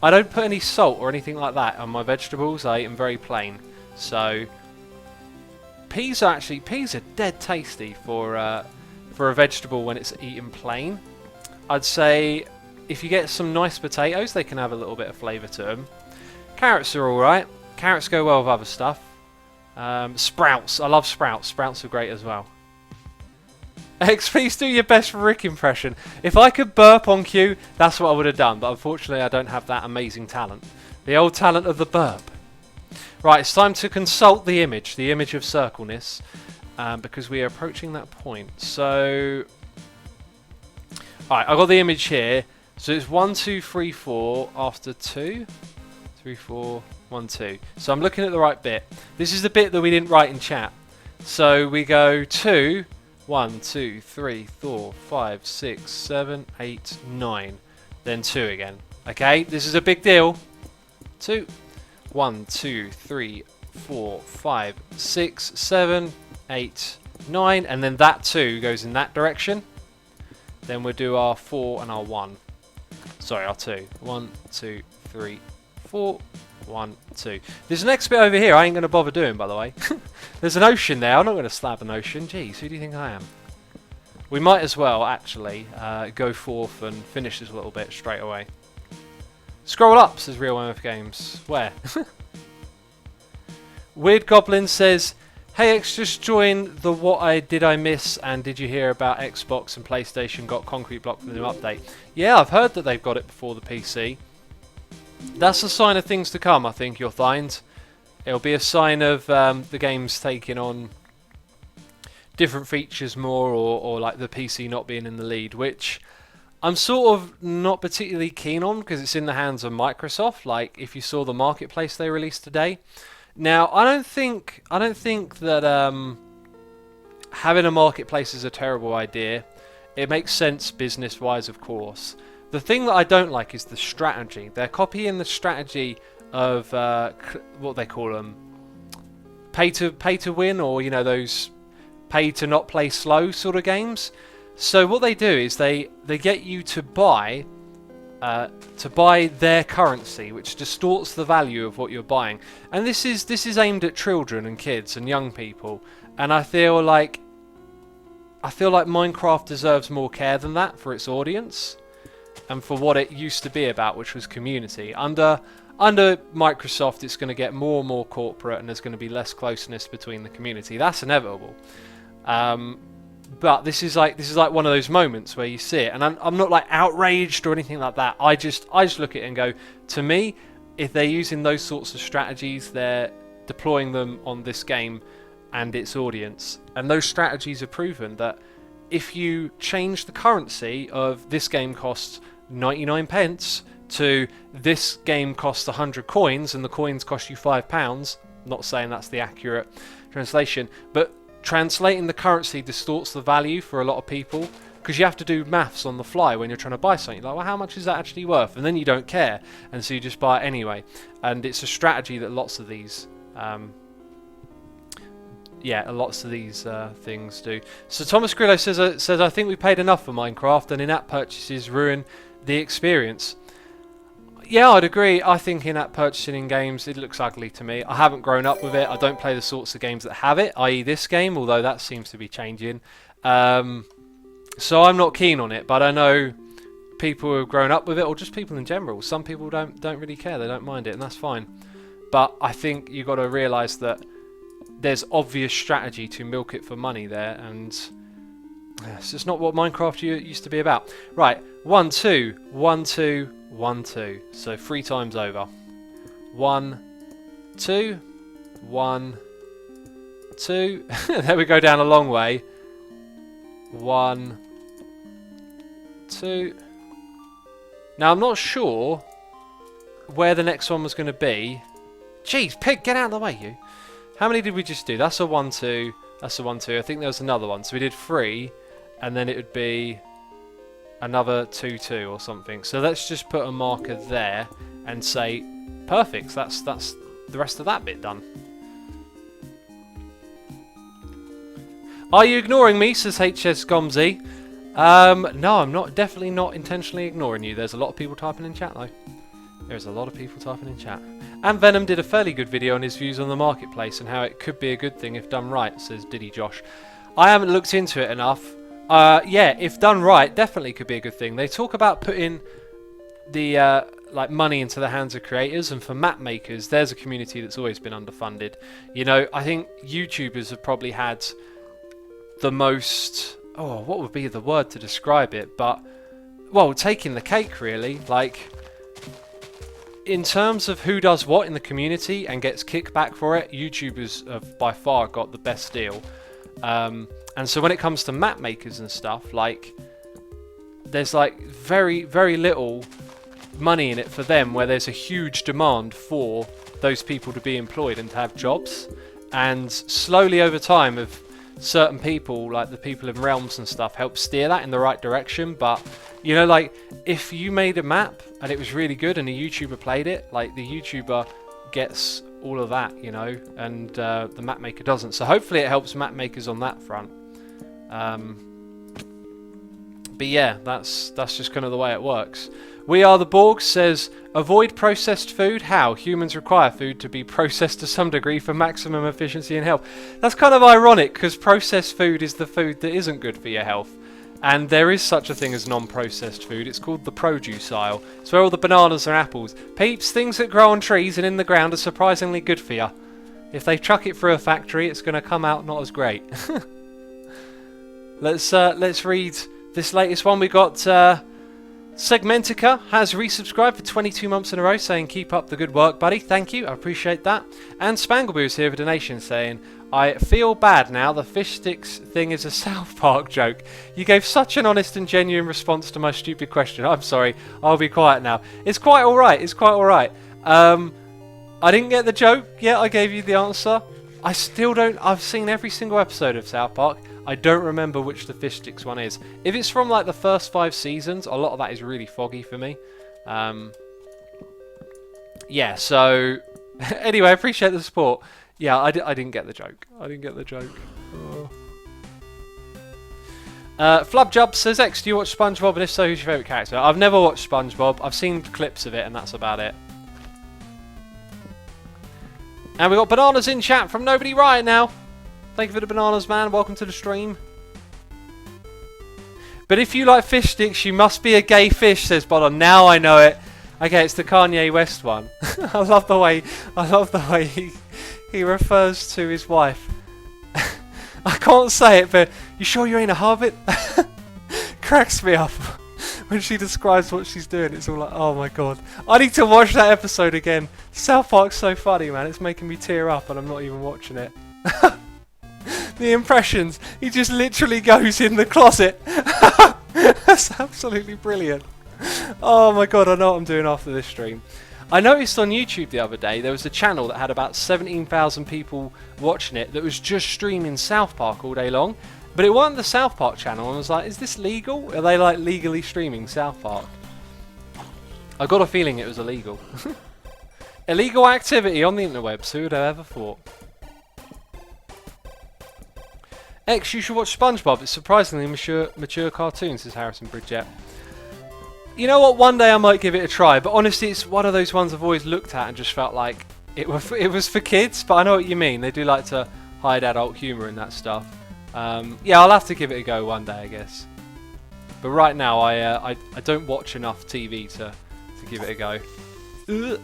I don't put any salt or anything like that on my vegetables. I eat them very plain. So peas are dead tasty for a vegetable when it's eaten plain. I'd say if you get some nice potatoes, they can have a little bit of flavour to them. Carrots are alright. Carrots go well with other stuff. Sprouts. I love sprouts. Sprouts are great as well. X, please do your best Rick impression. If I could burp on cue, that's what I would have done. But unfortunately, I don't have that amazing talent. The old talent of the burp. Right, it's time to consult the image of circleness, because we are approaching that point. So, alright, I've got the image here. So it's 1, 2, 3, 4 after 2. 3, 4, 1, 2. So I'm looking at the right bit. This is the bit that we didn't write in chat. So we go 2, 1, 2, 3, 4, 5, 6, 7, 8, 9. Then 2 again. Okay, this is a big deal. 2, 1, 2, 3, 4, 5, 6, 7, 8, 9. And then that 2 goes in that direction. Then we'll do our 4 and our 1. Sorry, our 2. 1, 2, 3, 4, 1, 2. This next bit over here I ain't going to bother doing, by the way. There's an ocean there. I'm not going to slab an ocean. Jeez, who do you think I am? We might as well, actually, go forth and finish this little bit straight away. Scroll up, says Real MF Games. Where? Weird Goblin says, hey X, just join the what did I miss, and did you hear about Xbox and PlayStation got Concrete Block for the new update? Yeah, I've heard that they've got it before the PC. That's a sign of things to come, I think, you'll find. It'll be a sign of the game's taking on different features more, or like the PC not being in the lead, which I'm sort of not particularly keen on because it's in the hands of Microsoft. Like, if you saw the marketplace they released today. Now, I don't think that having a marketplace is a terrible idea. It makes sense business-wise, of course. The thing that I don't like is the strategy. They're copying the strategy of what they call them, pay to win, or you know, those pay to not play slow sort of games. So what they do is they get you to buy their currency, which distorts the value of what you're buying. And this is aimed at children and kids and young people. And I feel like Minecraft deserves more care than that for its audience and for what it used to be about, which was community. Under Microsoft, it's going to get more and more corporate, and there's going to be less closeness between the community. That's inevitable. But this is like one of those moments where you see it, and I'm not like outraged or anything like that. I just look at it and go, to me, if they're using those sorts of strategies, they're deploying them on this game and its audience. And those strategies are proven that if you change the currency of this game costs 99 pence to this game costs 100 coins and the coins cost you £5, not saying that's the accurate translation, but translating the currency distorts the value for a lot of people, because you have to do maths on the fly when you're trying to buy something. You're like, well, how much is that actually worth? And then you don't care, and so you just buy it anyway. And it's a strategy that lots of these things do. So Thomas Grillo says I think we paid enough for Minecraft, and in-app purchases ruin the experience. Yeah, I'd agree. I think in-app purchasing in games, it looks ugly to me. I haven't grown up with it. I don't play the sorts of games that have it, i.e. this game, although that seems to be changing. So I'm not keen on it, but I know people who have grown up with it, or just people in general. Some people don't really care. They don't mind it, and that's fine. But I think you've got to realise that there's obvious strategy to milk it for money there, and it's just not what Minecraft used to be about. Right, 1, 2, 1, 2, 1, 2. So 3 times over. 1, 2, 1, 2. There we go, down a long way. 1, 2. Now I'm not sure where the next one was going to be. Jeez, pig, get out of the way, you. How many did we just do? That's a 1, 2. That's a 1, 2. I think there was another one. So we did 3, and then it would be another 2, 2 or something. So let's just put a marker there and say, perfect. That's the rest of that bit done. Are you ignoring me? Says HS Gomzi. No, I'm not. Definitely not intentionally ignoring you. There's a lot of people typing in chat though. There's a lot of people typing in chat. And Venom did a fairly good video on his views on the marketplace and how it could be a good thing if done right, says Diddy Josh. I haven't looked into it enough. Yeah, if done right, definitely could be a good thing. They talk about putting the like money into the hands of creators, and for map makers, there's a community that's always been underfunded. You know, I think YouTubers have probably had the most, oh, what would be the word to describe it? But, well, taking the cake really. Like, in terms of who does what in the community and gets kickback for it, YouTubers have by far got the best deal. And so when it comes to map makers and stuff, like, there's like very, very little money in it for them, where there's a huge demand for those people to be employed and to have jobs. And slowly over time, of certain people, like the people in Realms and stuff, help steer that in the right direction. But you know, like, if you made a map and it was really good and a YouTuber played it, like, the YouTuber gets all of that, you know, and the map maker doesn't. So hopefully it helps map makers on that front. But yeah, that's just kind of the way it works. We Are the Borg says, avoid processed food. How? Humans require food to be processed to some degree for maximum efficiency and health. That's kind of ironic, because processed food is the food that isn't good for your health. And there is such a thing as non-processed food. It's called the produce aisle. It's where all the bananas and apples. Peeps, things that grow on trees and in the ground are surprisingly good for you. If they chuck it through a factory, it's going to come out not as great. Let's read this latest one. We got Segmentica has resubscribed for 22 months in a row, saying keep up the good work, buddy. Thank you, I appreciate that. And Spangleboo is here with a donation saying, I feel bad now, the fish sticks thing is a South Park joke. You gave such an honest and genuine response to my stupid question. I'm sorry, I'll be quiet now. It's quite alright, it's quite alright. I didn't get the joke yet, I gave you the answer. I still don't, I've seen every single episode of South Park. I don't remember which the fish sticks one is. If it's from like the first 5 seasons, a lot of that is really foggy for me. Yeah, so anyway, I appreciate the support. Yeah, I didn't get the joke. I didn't get the joke. Oh. Flubjub says, X, do you watch SpongeBob? And if so, who's your favourite character? I've never watched SpongeBob. I've seen clips of it, and that's about it. And we got bananas in chat from Nobody Right now. Thank you for the bananas, man. Welcome to the stream. But if you like fish sticks, you must be a gay fish, says Bodon. Now I know it. Okay, it's the Kanye West one. I love the way he refers to his wife. I can't say it, but you sure you ain't a hobbit? Cracks me up when she describes what she's doing. It's all like, oh my god. I need to watch that episode again. South Park's so funny, man. It's making me tear up and I'm not even watching it. The impressions. He just literally goes in the closet. That's absolutely brilliant. Oh my god, I know what I'm doing after this stream. I noticed on YouTube the other day there was a channel that had about 17,000 people watching it that was just streaming South Park all day long. But it wasn't the South Park channel, and I was like, is this legal? Are they like legally streaming South Park? I got a feeling it was illegal. Illegal activity on the interwebs, who would have ever thought? X, you should watch SpongeBob. It's surprisingly mature cartoon, says Harrison Bridget. You know what? One day I might give it a try, but honestly, it's one of those ones I've always looked at and just felt like it was for kids. But I know what you mean. They do like to hide adult humour in that stuff. Yeah, I'll have to give it a go one day, I guess. But right now, I don't watch enough TV to give it a go. Ugh.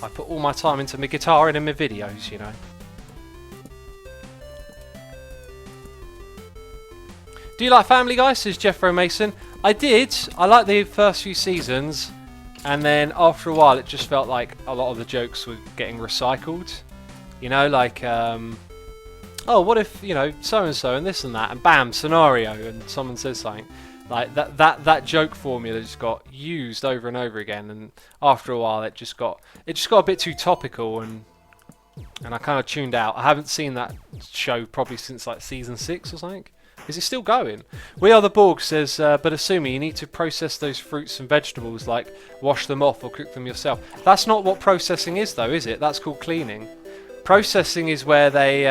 I put all my time into my guitar and in my videos, you know. Do you like Family Guy? Says Jeffro Mason. I did. I liked the first few seasons, and then after a while it just felt like a lot of the jokes were getting recycled. You know, like, oh, what if, you know, so-and-so and this and that, and bam, scenario, and someone says something. Like, that joke formula just got used over and over again, and after a while it just got a bit too topical, and I kind of tuned out. I haven't seen that show probably since like season 6 or something. Is it still going? We Are the Borg says, but assuming you need to process those fruits and vegetables, like wash them off or cook them yourself. That's not what processing is, though, is it? That's called cleaning. Processing is where they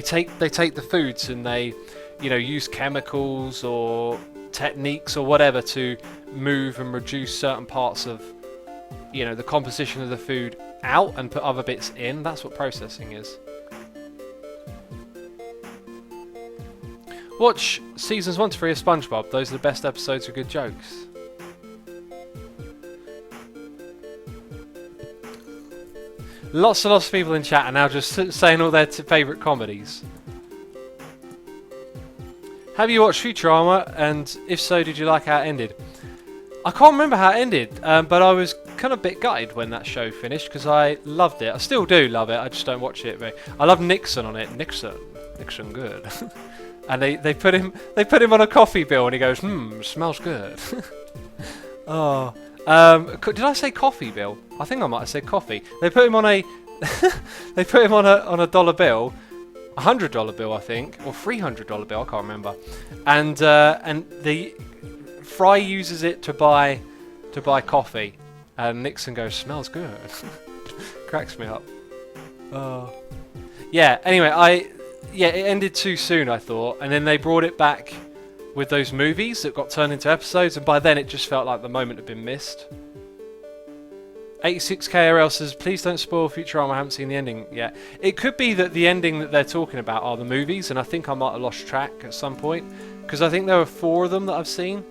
take the foods and they, you know, use chemicals or techniques or whatever to move and reduce certain parts of, you know, the composition of the food out and put other bits in. That's what processing is. Watch seasons 1 to 3 of SpongeBob. Those are the best episodes with good jokes. Lots and lots of people in chat are now just saying all their favourite comedies. Have you watched Futurama? And if so, did you like how it ended? I can't remember how it ended, but I was kind of a bit gutted when that show finished because I loved it. I still do love it. I just don't watch it. I love Nixon on it. Nixon good. And they put him on a coffee bill and he goes, smells good. Oh, did I say coffee bill? I think I might have said coffee. They put him on a dollar bill, $100 bill I think, or $300 bill. I can't remember. And the Fry uses it to buy coffee, and Nixon goes, smells good. Cracks me up. Yeah. Anyway, it ended too soon, I thought, and then they brought it back with those movies that got turned into episodes, and by then it just felt like the moment had been missed. 86KRL says, please don't spoil Futurama, I haven't seen the ending yet. It could be that the ending that they're talking about are the movies, and I think I might have lost track at some point, because I think there were 4 of them that I've seen,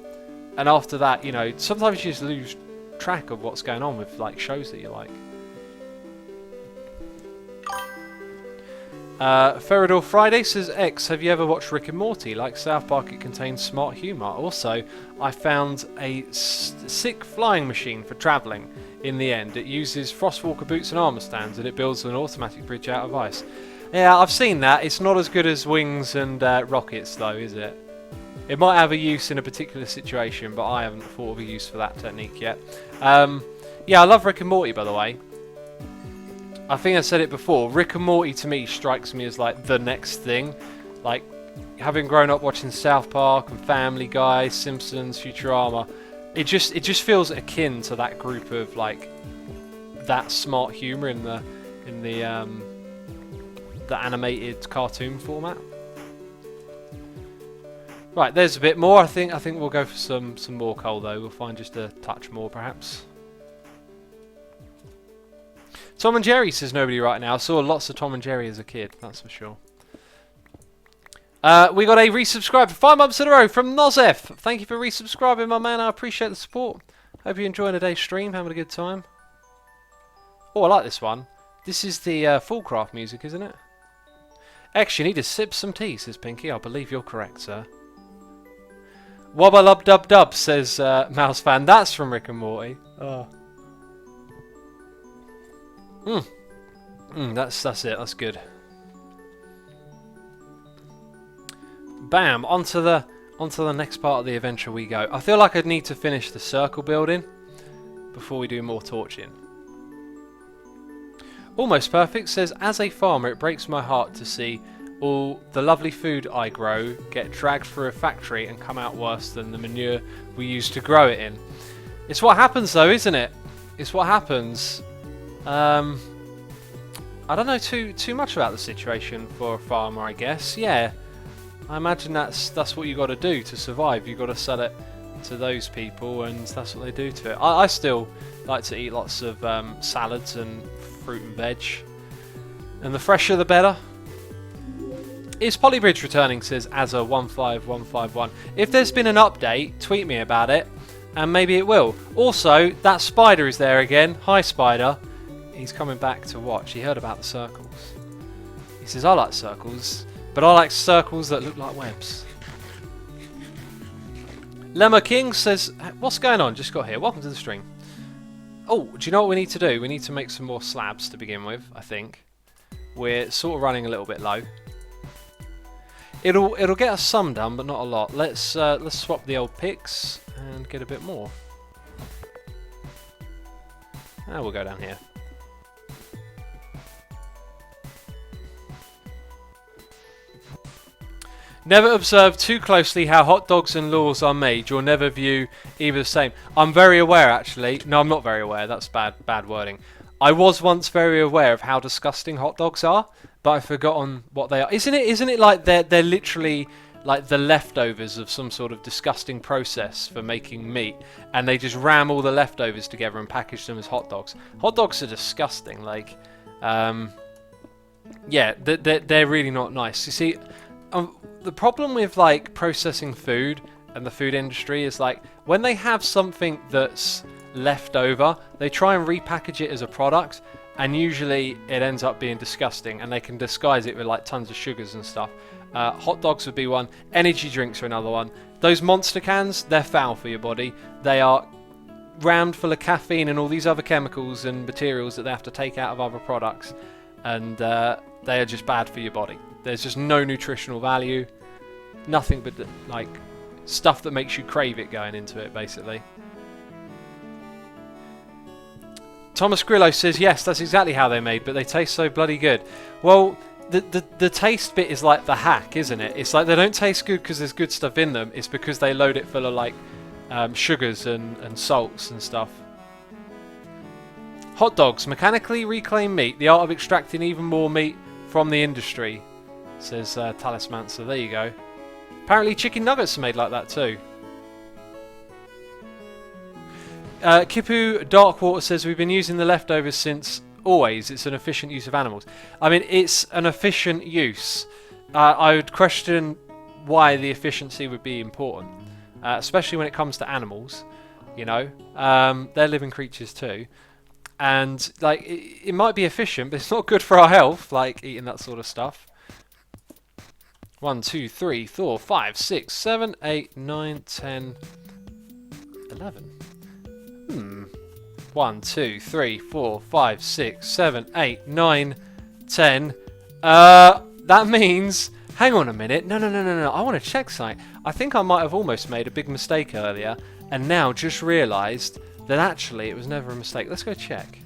and after that, you know, sometimes you just lose track of what's going on with like shows that you like. Feridor Friday says, X, have you ever watched Rick and Morty? Like South Park, it contains smart humour. Also, I found a sick flying machine for travelling in the end. It uses Frostwalker boots and armour stands, and it builds an automatic bridge out of ice. Yeah, I've seen that. It's not as good as wings and rockets, though, is it? It might have a use in a particular situation, but I haven't thought of a use for that technique yet. Yeah, I love Rick and Morty, by the way. I think I said it before, Rick and Morty to me strikes me as like the next thing. Like, having grown up watching South Park and Family Guy, Simpsons, Futurama, it just feels akin to that group of like that smart humour in the animated cartoon format. Right, there's a bit more. I think we'll go for some more coal though. We'll find just a touch more perhaps. Tom and Jerry says nobody right now. I saw lots of Tom and Jerry as a kid, that's for sure. We got a resubscribe for 5 months in a row from Nozef. Thank you for resubscribing, my man. I appreciate the support. Hope you're enjoying today's stream, having a good time. Oh, I like this one. This is the Fullcraft music, isn't it? X, you need to sip some tea, says Pinky. I believe you're correct, sir. Wobbalub Dub Dub, says Mouse Fan. That's from Rick and Morty. Oh. That's it. That's good. Bam! Onto the next part of the adventure we go. I feel like I'd need to finish the circle building before we do more torching. Almost Perfect says, as a farmer, it breaks my heart to see all the lovely food I grow get dragged through a factory and come out worse than the manure we use to grow it in. It's what happens though, isn't it? It's what happens. I don't know too much about the situation for a farmer, I guess. Yeah, I imagine that's what you got to do to survive. You got to sell it to those people, and that's what they do to it. I still like to eat lots of salads and fruit and veg, and the fresher the better. Is Polybridge returning, says Azza15151. If there's been an update, tweet me about it, and maybe it will. Also, that spider is there again. Hi, spider. He's coming back to watch. He heard about the circles. He says, I like circles, but I like circles that look like webs. Lemma King says, what's going on? Just got here. Welcome to the stream. Oh, do you know what we need to do? We need to make some more slabs to begin with, I think. We're sort of running a little bit low. It'll get us some done, but not a lot. Let's swap the old picks and get a bit more. Now we'll go down here. Never observe too closely how hot dogs and laws are made. You'll never view either the same. I'm very aware, actually. No, I'm not very aware. That's bad wording. I was once very aware of how disgusting hot dogs are, but I've forgotten what they are. Isn't it like they're literally like the leftovers of some sort of disgusting process for making meat, and they just ram all the leftovers together and package them as hot dogs. Hot dogs are disgusting. Like, yeah, they're really not nice. You see. The problem with like processing food and the food industry is like when they have something that's left over, they try and repackage it as a product, and usually it ends up being disgusting, and they can disguise it with like tons of sugars and stuff. Hot dogs would be one. Energy drinks are another one. Those monster cans, they're foul for your body. They are rammed full of caffeine and all these other chemicals and materials that they have to take out of other products, and they are just bad for your body. There's just no nutritional value, nothing but like stuff that makes you crave it going into it, basically. Thomas Grillo says, yes, that's exactly how they're made, but they taste so bloody good. Well, the taste bit is like the hack, isn't it? It's like they don't taste good because there's good stuff in them. It's because they load it full of like sugars and salts and stuff. Hot dogs, mechanically reclaimed meat, the art of extracting even more meat from the industry, says Talisman. So there you go. Apparently chicken nuggets are made like that too. Kipu Darkwater says, we've been using the leftovers since always. It's an efficient use of animals. I mean, it's an efficient use. I would question why the efficiency would be important, especially when it comes to animals. You know, they're living creatures too, and like it might be efficient, but it's not good for our health. Like eating that sort of stuff. 1, 2, 3, 4, 5, 6, 7, 8, 9, 10, 11. 1, 2, 3, 4, 5, 6, 7, 8, 9, 10. That means... Hang on a minute. No. I want to check something. I think I might have almost made a big mistake earlier, and now just realised that actually it was never a mistake. Let's go check.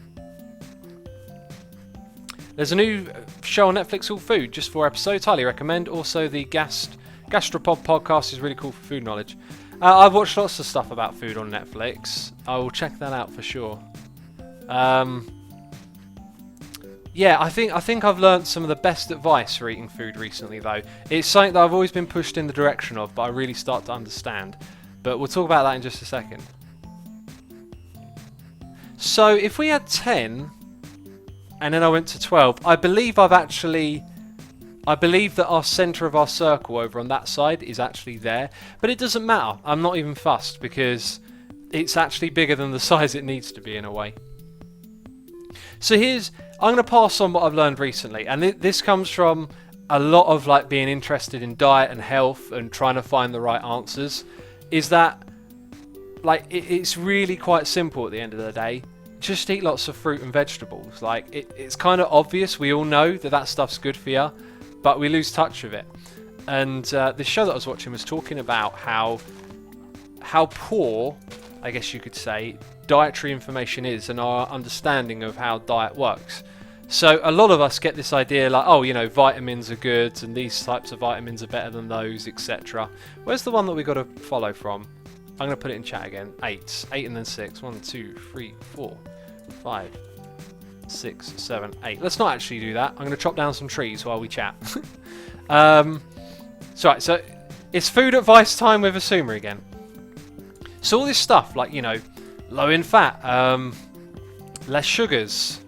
There's a new show on Netflix, All Food, just 4 episodes. Highly recommend. Also, the Gastropod podcast is really cool for food knowledge. I've watched lots of stuff about food on Netflix. I will check that out for sure. Yeah, I think I've learned some of the best advice for eating food recently, though. It's something that I've always been pushed in the direction of, but I really start to understand. But we'll talk about that in just a second. So, if we had 10, and then I went to 12, I believe that our centre of our circle over on that side is actually there. But it doesn't matter. I'm not even fussed because it's actually bigger than the size it needs to be in a way. So I'm going to pass on what I've learned recently. And this comes from a lot of like being interested in diet and health and trying to find the right answers. Is that like it's really quite simple at the end of the day. Just eat lots of fruit and vegetables. Like it's kind of obvious. We all know that stuff's good for you, but we lose touch with it. And the show that I was watching was talking about how poor, I guess you could say, dietary information is and our understanding of how diet works. So a lot of us get this idea like, oh, you know, vitamins are good and these types of vitamins are better than those, etc. Where's the one that we got to follow from? I'm going to put it in chat again. 8 and then 6. 1, 2, 3, 4, 5, 6, 7, 8. Let's not actually do that. I'm going to chop down some trees while we chat. So it's food advice time with Asuma again. So all this stuff, like, you know, low in fat, less sugars,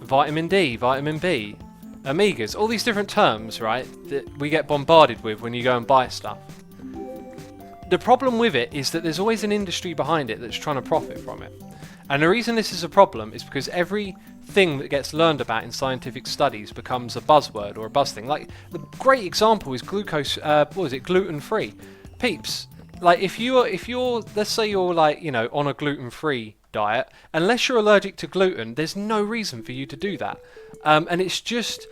vitamin D, vitamin B, omegas, all these different terms, right, that we get bombarded with when you go and buy stuff. The problem with it is that there's always an industry behind it that's trying to profit from it. And the reason this is a problem is because everything that gets learned about in scientific studies becomes a buzzword or a buzz thing. Like, the great example is gluten-free. Peeps, like if you're, let's say you're like, you know, on a gluten-free diet, unless you're allergic to gluten, there's no reason for you to do that. And it's just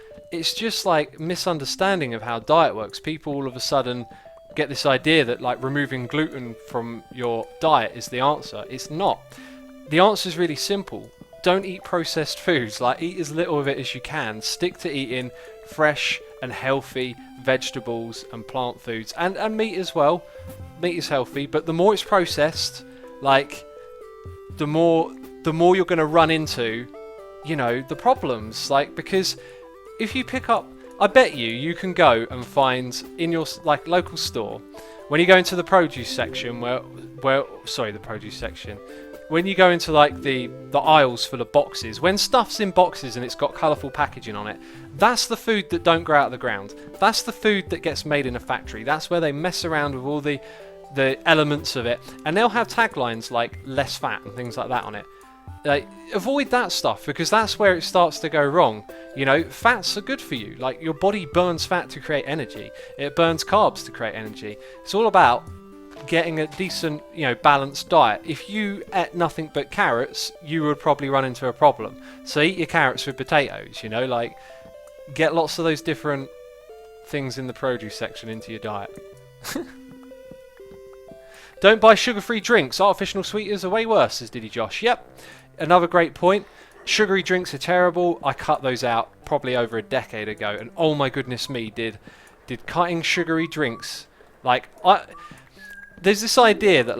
like misunderstanding of how diet works. People all of a sudden get this idea that like removing gluten from your diet is the answer. It's not. The answer is really simple. Don't eat processed foods. Like, eat as little of it as you can. Stick to eating fresh and healthy vegetables and plant foods and meat as well. Meat is healthy, but the more it's processed, like the more you're going to run into, you know, the problems. Like, because if you pick up, I bet you can go and find in your like local store, when you go into the produce section, when you go into like the aisles full of boxes, when stuff's in boxes and it's got colourful packaging on it, that's the food that don't grow out of the ground. That's the food that gets made in a factory. That's where they mess around with all the elements of it, and they'll have taglines like less fat and things like that on it. Like, avoid that stuff because that's where it starts to go wrong. You know, fats are good for you. Like, your body burns fat to create energy. It burns carbs to create energy. It's all about getting a decent, balanced diet. If you ate nothing but carrots, you would probably run into a problem. So eat your carrots with potatoes, like get lots of those different things in the produce section into your diet. Don't buy sugar-free drinks. Artificial sweeteners are way worse, says Diddy Josh. Yep, another great point. Sugary drinks are terrible. I cut those out probably over a decade ago, and oh my goodness me, did cutting sugary drinks, there's this idea that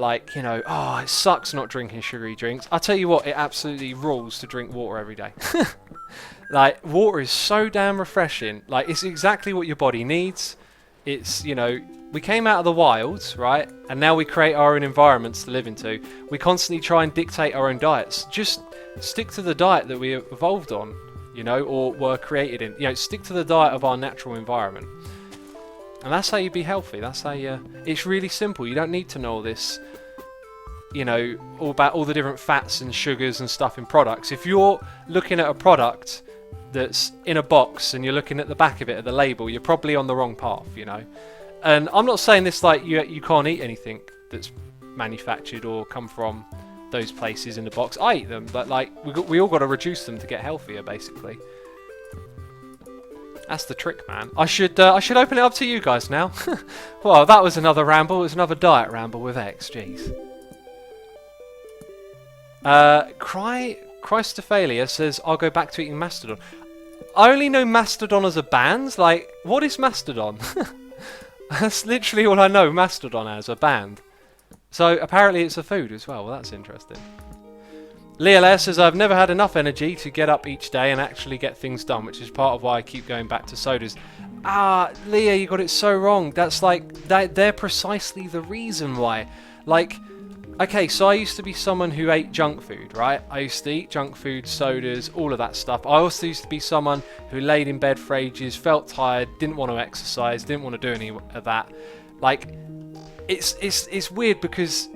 oh, it sucks not drinking sugary drinks. I tell you what, it absolutely rules to drink water every day. Water is so damn refreshing. It's exactly what your body needs. It's, we came out of the wilds, right? And now we create our own environments to live into. We constantly try and dictate our own diets. Just stick to the diet that we evolved on, or were created in. Stick to the diet of our natural environment. And that's how you be healthy. That's how it's really simple. You don't need to know all this, all about all the different fats and sugars and stuff in products. If you're looking at a product that's in a box and you're looking at the back of it at the label, you're probably on the wrong path, And I'm not saying this you can't eat anything that's manufactured or come from those places in the box. I eat them, but we all got to reduce them to get healthier, basically. That's the trick, man. I should open it up to you guys now. Well, that was another ramble. It was another diet ramble with X. Jeez. Christophalia says, I'll go back to eating Mastodon. I only know Mastodon as a band. What is Mastodon? That's literally all I know Mastodon as, a band. So apparently it's a food as well. Well, that's interesting. Leah Lair says, I've never had enough energy to get up each day and actually get things done, which is part of why I keep going back to sodas. Ah, Leah, you got it so wrong. That's they're precisely the reason why. Okay, so I used to be someone who ate junk food, right? I used to eat junk food, sodas, all of that stuff. I also used to be someone who laid in bed for ages, felt tired, didn't want to exercise, didn't want to do any of that. It's weird because,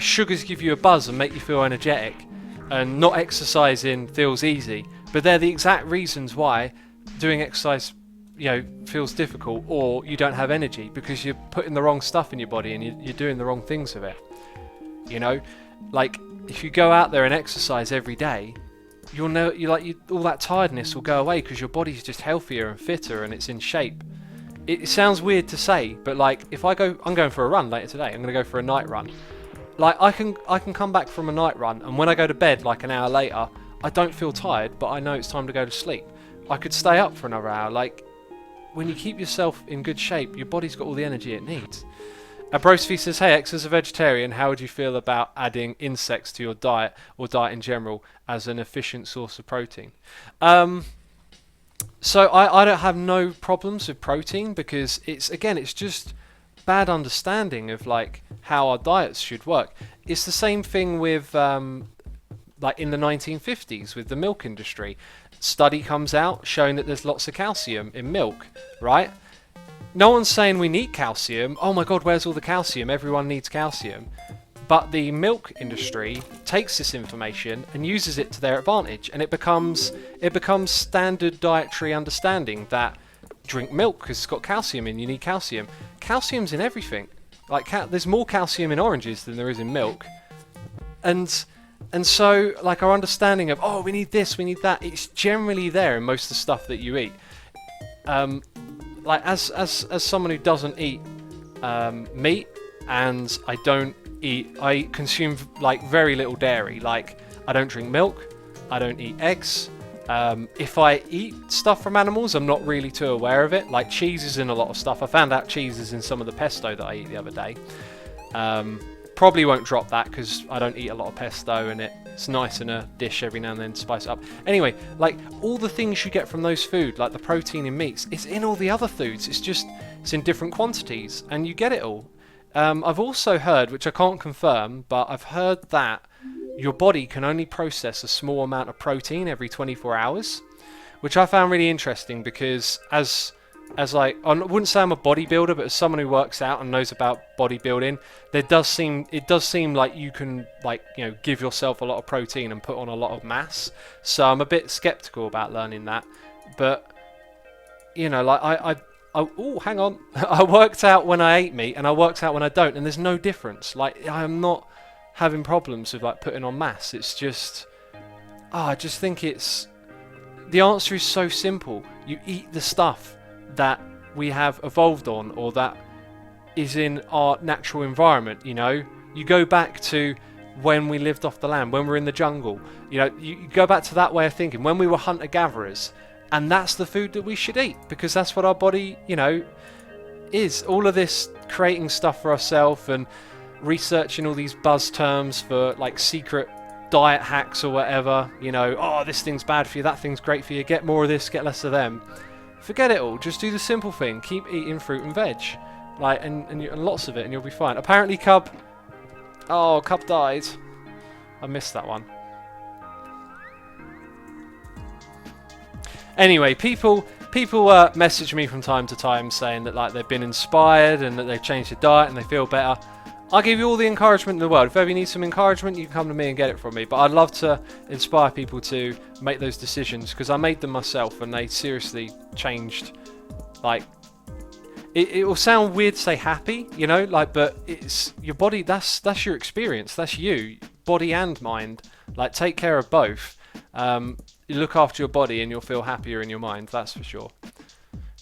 sugars give you a buzz and make you feel energetic, and not exercising feels easy. But they're the exact reasons why doing exercise, feels difficult, or you don't have energy because you're putting the wrong stuff in your body and you're doing the wrong things with it. If you go out there and exercise every day, you'll know all that tiredness will go away because your body's just healthier and fitter and it's in shape. It sounds weird to say, but if I'm going for a run later today. I'm going to go for a night run. I can come back from a night run, and when I go to bed an hour later, I don't feel tired, but I know it's time to go to sleep. I could stay up for another hour. When you keep yourself in good shape, your body's got all the energy it needs. Brosfi says, hey X, as a vegetarian, how would you feel about adding insects to your diet or diet in general as an efficient source of protein? So I don't have no problems with protein because it's just bad understanding of how our diets should work. It's the same thing with in the 1950s with the milk industry. Study comes out showing that there's lots of calcium in milk, right? No one's saying we need calcium. Oh my god, where's all the calcium? Everyone needs calcium. But the milk industry takes this information and uses it to their advantage, and it becomes standard dietary understanding that drink milk because it's got calcium in. You need calcium. Calcium's in everything. There's more calcium in oranges than there is in milk, and so our understanding of we need this, we need that. It's generally there in most of the stuff that you eat. As someone who doesn't eat meat, and I consume very little dairy. I don't drink milk, I don't eat eggs. If I eat stuff from animals, I'm not really too aware of it. Cheese is in a lot of stuff. I found out cheese is in some of the pesto that I eat the other day. Probably won't drop that because I don't eat a lot of pesto, and it's nice in a dish every now and then to spice it up. Anyway, all the things you get from those food, the protein in meats, it's in all the other foods. It's in different quantities, and you get it all. I've also heard, which I can't confirm, but I've heard that your body can only process a small amount of protein every 24 hours, which I found really interesting because I wouldn't say I'm a bodybuilder, but as someone who works out and knows about bodybuilding, it does seem like you can give yourself a lot of protein and put on a lot of mass. So I'm a bit skeptical about learning that, but I Oh, hang on. I worked out when I ate meat, and I worked out when I don't, and there's no difference. Like, I am not having problems with like putting on mass. It's just, I just think it's, the answer is so simple. You eat the stuff that we have evolved on, or that is in our natural environment. You know, you go back to when we lived off the land, when we were in the jungle. You know, you go back to that way of thinking, when we were hunter-gatherers, and that's the food that we should eat, because that's what our body, you know, is. All of this creating stuff for ourselves and researching all these buzz terms for like secret diet hacks or whatever, you know, oh, this thing's bad for you, that thing's great for you, get more of this, get less of them. Forget it all, just do the simple thing, keep eating fruit and veg, like, and lots of it, and you'll be fine. Apparently Cub died. I missed that one. Anyway, people message me from time to time saying that like they've been inspired and that they've changed their diet and they feel better. I'll give you all the encouragement in the world. If ever you need some encouragement, you can come to me and get it from me. But I'd love to inspire people to make those decisions, because I made them myself and they seriously changed. Like, it will sound weird to say happy, you know, like, but it's your body. That's your experience. That's you, body and mind. Like, take care of both. You look after your body and you'll feel happier in your mind. That's for sure.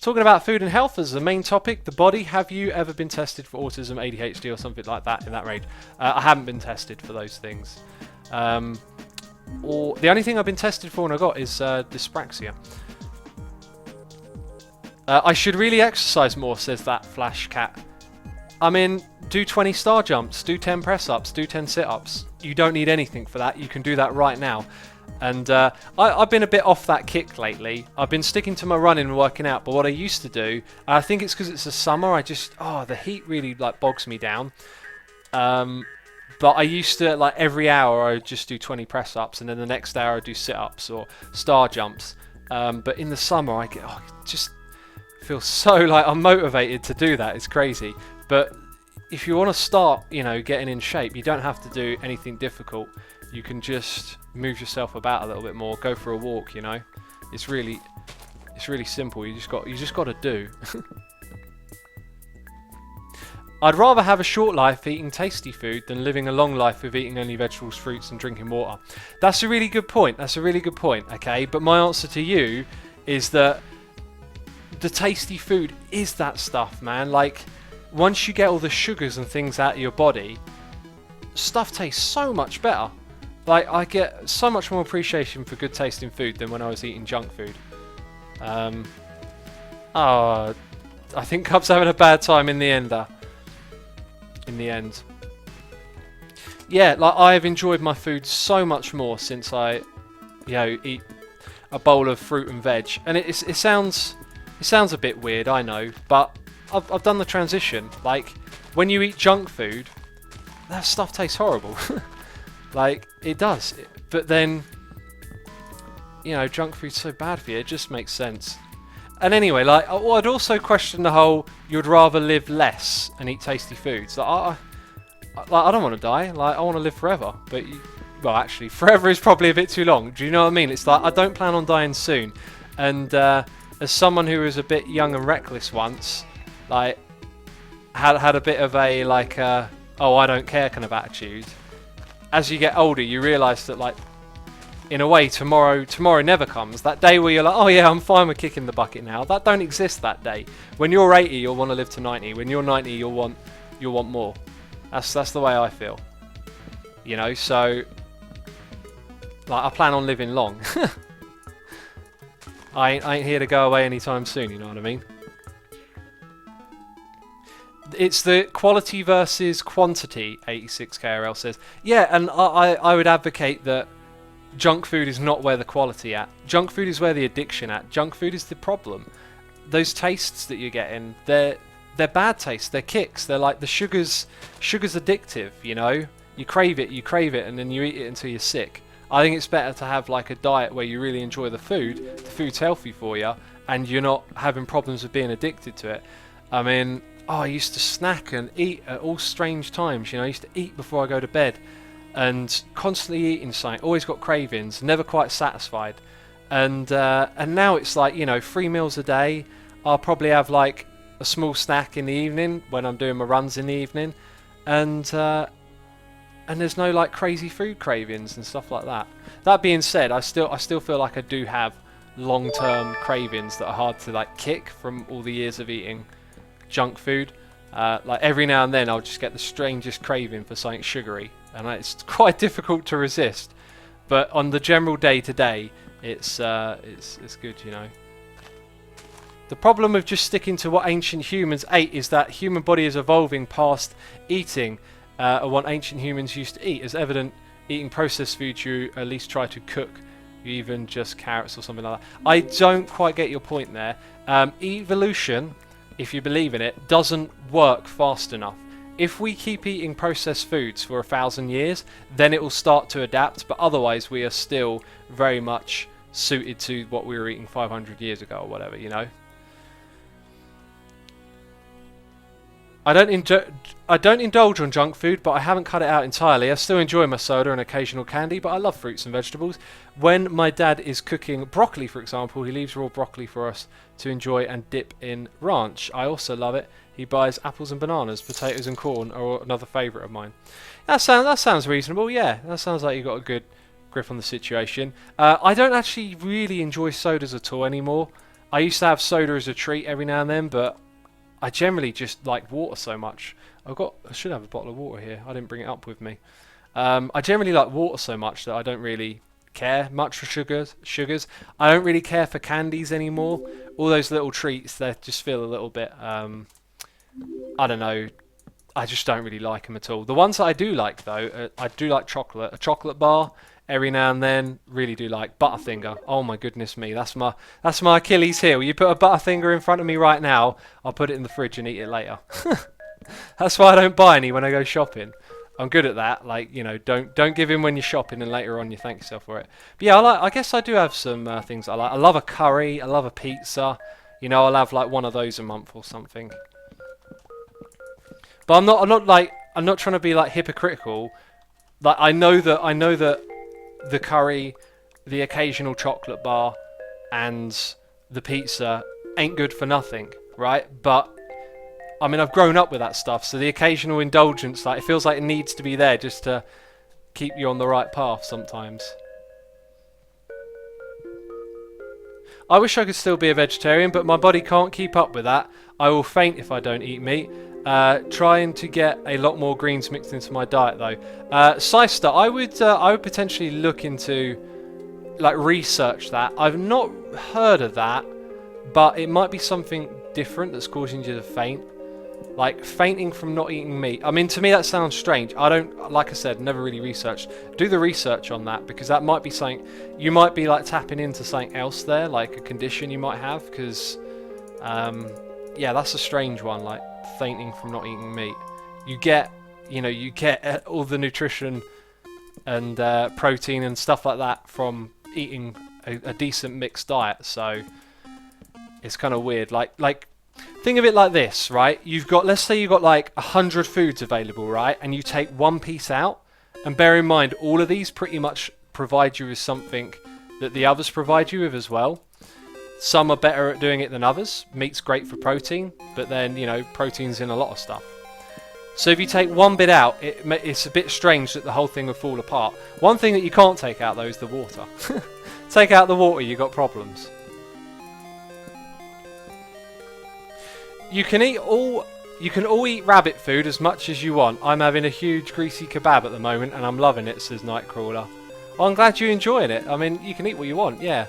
Talking about food and health as the main topic, the body. Have you ever been tested for autism, ADHD, or something like that in that range? I haven't been tested for those things. Or the only thing I've been tested for and I got is dyspraxia. I should really exercise more, says that Flash Cat. I mean, do 20 star jumps, do 10 press ups, do 10 sit ups. You don't need anything for that. You can do that right now. And I've been a bit off that kick lately. I've been sticking to my running and working out, but what I used to do, I think it's because it's the summer, the heat really like bogs me down. But I used to, like, every hour I would just do 20 press ups, and then the next hour I'd do sit ups or star jumps. But in the summer I just feel so like unmotivated to do that. It's crazy. But if you want to start, you know, getting in shape, you don't have to do anything difficult. You can just move yourself about a little bit more, go for a walk, you know. It's really simple. You just got to do. I'd rather have a short life eating tasty food than living a long life with eating only vegetables, fruits and drinking water. That's a really good point. Okay, but my answer to you is that the tasty food is that stuff, man. Like, once you get all the sugars and things out of your body, stuff tastes so much better. Like, I get so much more appreciation for good tasting food than when I was eating junk food. I think Cub's having a bad time in the end there. In the end. Yeah, like, I have enjoyed my food so much more since I, you know, eat a bowl of fruit and veg. And it sounds a bit weird, I know, but I've done the transition. Like, when you eat junk food, that stuff tastes horrible. Like, it does. But then, you know, junk food's so bad for you, it just makes sense. And anyway, like, I'd also question the whole, you'd rather live less and eat tasty foods. Like, I don't want to die. Like, I want to live forever. But, well, actually, forever is probably a bit too long. Do you know what I mean? It's like, I don't plan on dying soon. And as someone who was a bit young and reckless once, like, had a bit of a, like, I don't care kind of attitude. As you get older, you realise that, like, in a way, tomorrow never comes. That day where you're like, oh yeah, I'm fine with kicking the bucket now. That don't exist that day. When you're 80, you'll want to live to 90. When you're 90, you'll want more. That's the way I feel. You know, so, like, I plan on living long. I ain't here to go away anytime soon, you know what I mean? It's the quality versus quantity, 86KRL says. Yeah, and I would advocate that junk food is not where the quality at. Junk food is where the addiction at. Junk food is the problem. Those tastes that you're getting, they're bad tastes, they're kicks, they're like the sugar's addictive, you know? You crave it, and then you eat it until you're sick. I think it's better to have like a diet where you really enjoy the food's healthy for you, and you're not having problems with being addicted to it. I mean, I used to snack and eat at all strange times, you know. I used to eat before I go to bed and constantly eating something, always got cravings, never quite satisfied. And now it's like, you know, 3 meals a day. I'll probably have like a small snack in the evening when I'm doing my runs in the evening, and there's no like crazy food cravings and stuff like that. That being said, I still feel like I do have long-term cravings that are hard to like kick from all the years of eating junk food. Like every now and then I'll just get the strangest craving for something sugary, and it's quite difficult to resist. But on the general day-to-day, it's good, you know. The problem with just sticking to what ancient humans ate is that human body is evolving past eating what ancient humans used to eat. As evident, eating processed food, you at least try to cook, even just carrots or something like that. I don't quite get your point there. Evolution, if you believe in it, doesn't work fast enough. If we keep eating processed foods for 1,000 years, then it will start to adapt, but otherwise we are still very much suited to what we were eating 500 years ago or whatever, you know. I don't indulge on junk food, but I haven't cut it out entirely. I still enjoy my soda and occasional candy, but I love fruits and vegetables. When my dad is cooking broccoli, for example, he leaves raw broccoli for us to enjoy and dip in ranch. I also love it. He buys apples and bananas, potatoes and corn are another favourite of mine. That sounds reasonable, yeah. That sounds like you've got a good grip on the situation. I don't actually really enjoy sodas at all anymore. I used to have soda as a treat every now and then, but I generally just like water so much. I should have a bottle of water here. I didn't bring it up with me. I generally like water so much that I don't really care much for sugars. I don't really care for candies anymore. All those little treats, they just feel a little bit, I don't know. I just don't really like them at all. The ones that I do like though, I do like chocolate. A chocolate bar every now and then. Really do like Butterfinger. Oh my goodness me, that's my Achilles heel. You put a Butterfinger in front of me right now, I'll put it in the fridge and eat it later. That's why I don't buy any when I go shopping. I'm good at that. Like, you know, don't give in when you're shopping and later on you thank yourself for it. But yeah, I guess I do have some things I like. I love a curry. I love a pizza. You know, I'll have like one of those a month or something. But I'm not trying to be like hypocritical. Like I know that the curry, the occasional chocolate bar, and the pizza ain't good for nothing, right? But I mean, I've grown up with that stuff, so the occasional indulgence, like, it feels like it needs to be there just to keep you on the right path sometimes. I wish I could still be a vegetarian, but my body can't keep up with that. I will faint if I don't eat meat. Trying to get a lot more greens mixed into my diet, though. Sister, I would potentially look into, like, research that. I've not heard of that, but it might be something different that's causing you to faint. Like, fainting from not eating meat. I mean, to me that sounds strange. I don't, like I said, never really researched. Do the research on that, because that might be something, you might be like tapping into something else there, like a condition you might have, because, yeah, that's a strange one, like fainting from not eating meat. You get all the nutrition and protein and stuff like that from eating a decent mixed diet, so it's kind of weird. Like, think of it like this, right? Let's say you've got like 100 foods available, right? And you take one piece out, and bear in mind, all of these pretty much provide you with something that the others provide you with as well. Some are better at doing it than others. Meat's great for protein, but then, you know, protein's in a lot of stuff. So if you take one bit out, it's a bit strange that the whole thing would fall apart. One thing that you can't take out, though, is the water. Take out the water, you've got problems. You can all eat rabbit food as much as you want. I'm having a huge greasy kebab at the moment and I'm loving it, says Nightcrawler. Oh, I'm glad you're enjoying it. I mean, you can eat what you want, yeah.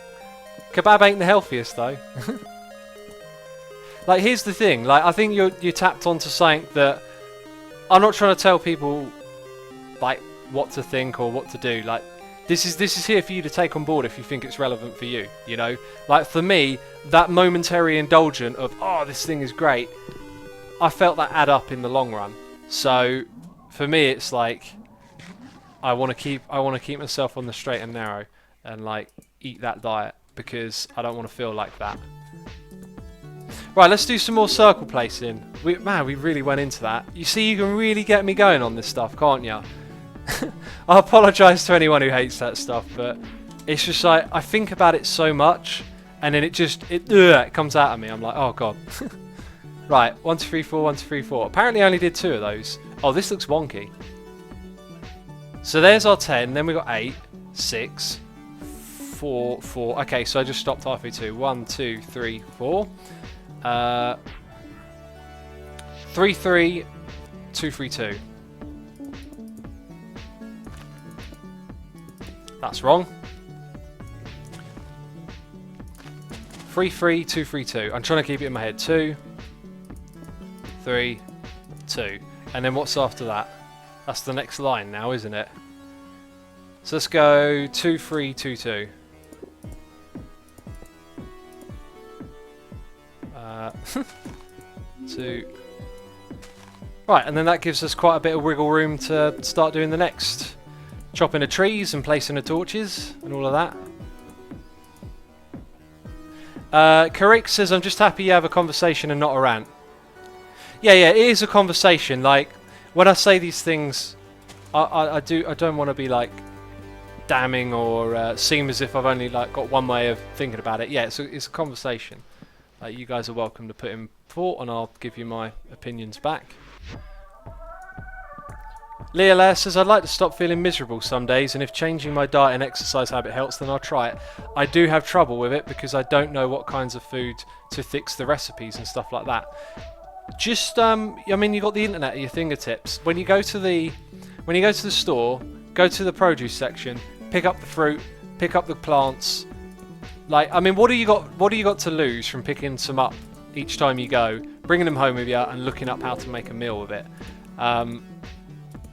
Kebab ain't the healthiest though. Like, here's the thing, like, I think you're tapped onto something that I'm not trying to tell people like what to think or what to do. Like, this is here for you to take on board if you think it's relevant for you, you know? Like, for me, that momentary indulgence of, oh, this thing is great, I felt that add up in the long run. So, for me, it's like, I want to keep myself on the straight and narrow and, like, eat that diet because I don't want to feel like that. Right, let's do some more circle placing. Man, we really went into that. You see, you can really get me going on this stuff, can't you? I apologise to anyone who hates that stuff, but it's just like, I think about it so much, and then it comes out of me. I'm like, oh god. Right, 1, 2, 3, 4, 1, 2, 3, 4. Apparently I only did 2 of those. Oh, this looks wonky. So there's our 10, then we got 8, 6, 4, 4. Okay, so I just stopped halfway through. 1, 2, 3, 4. 3, 3, 2, 3, 2. That's wrong. 3, 3, 2, 3, 2. I'm trying to keep it in my head. 2, 3, 2. And then what's after that? That's the next line now, isn't it? So let's go 2, 3, 2, 2. 2. Right, and then that gives us quite a bit of wiggle room to start doing the next. Chopping the trees and placing the torches and all of that. Karik says, I'm just happy you have a conversation and not a rant. Yeah, it is a conversation. Like, when I say these things, I don't want to be like damning or seem as if I've only like got one way of thinking about it. Yeah, it's a conversation. You guys are welcome to put in thought, and I'll give you my opinions back. Leah Lair says, I'd like to stop feeling miserable some days, and if changing my diet and exercise habit helps, then I'll try it. I do have trouble with it because I don't know what kinds of food to fix the recipes and stuff like that. Just, I mean, you've got the internet at your fingertips. When you go to the store, go to the produce section, pick up the fruit, pick up the plants. Like, I mean, what do you got to lose from picking some up each time you go, bringing them home with you, and looking up how to make a meal with it?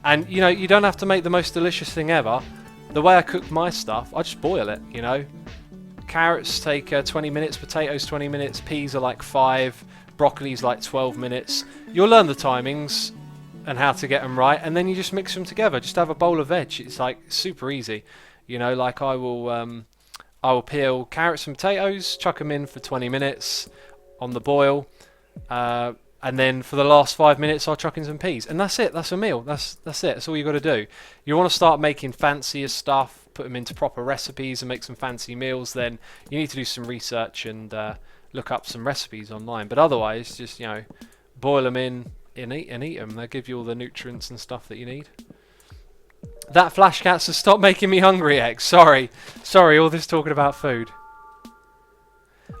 And, you know, you don't have to make the most delicious thing ever. The way I cook my stuff, I just boil it, you know. Carrots take 20 minutes, potatoes 20 minutes, peas are like 5, broccoli's like 12 minutes. You'll learn the timings and how to get them right, and then you just mix them together. Just have a bowl of veg. It's like super easy. You know, like I will peel carrots and potatoes, chuck them in for 20 minutes on the boil. And then for the last 5 minutes, I'll chuck in some peas. And that's it. That's a meal. That's it. That's all you got to do. You want to start making fancier stuff, put them into proper recipes and make some fancy meals, then you need to do some research and look up some recipes online. But otherwise, just, you know, boil them in and eat them. They'll give you all the nutrients and stuff that you need. That Flashcats has stopped making me hungry, X. Sorry, all this talking about food.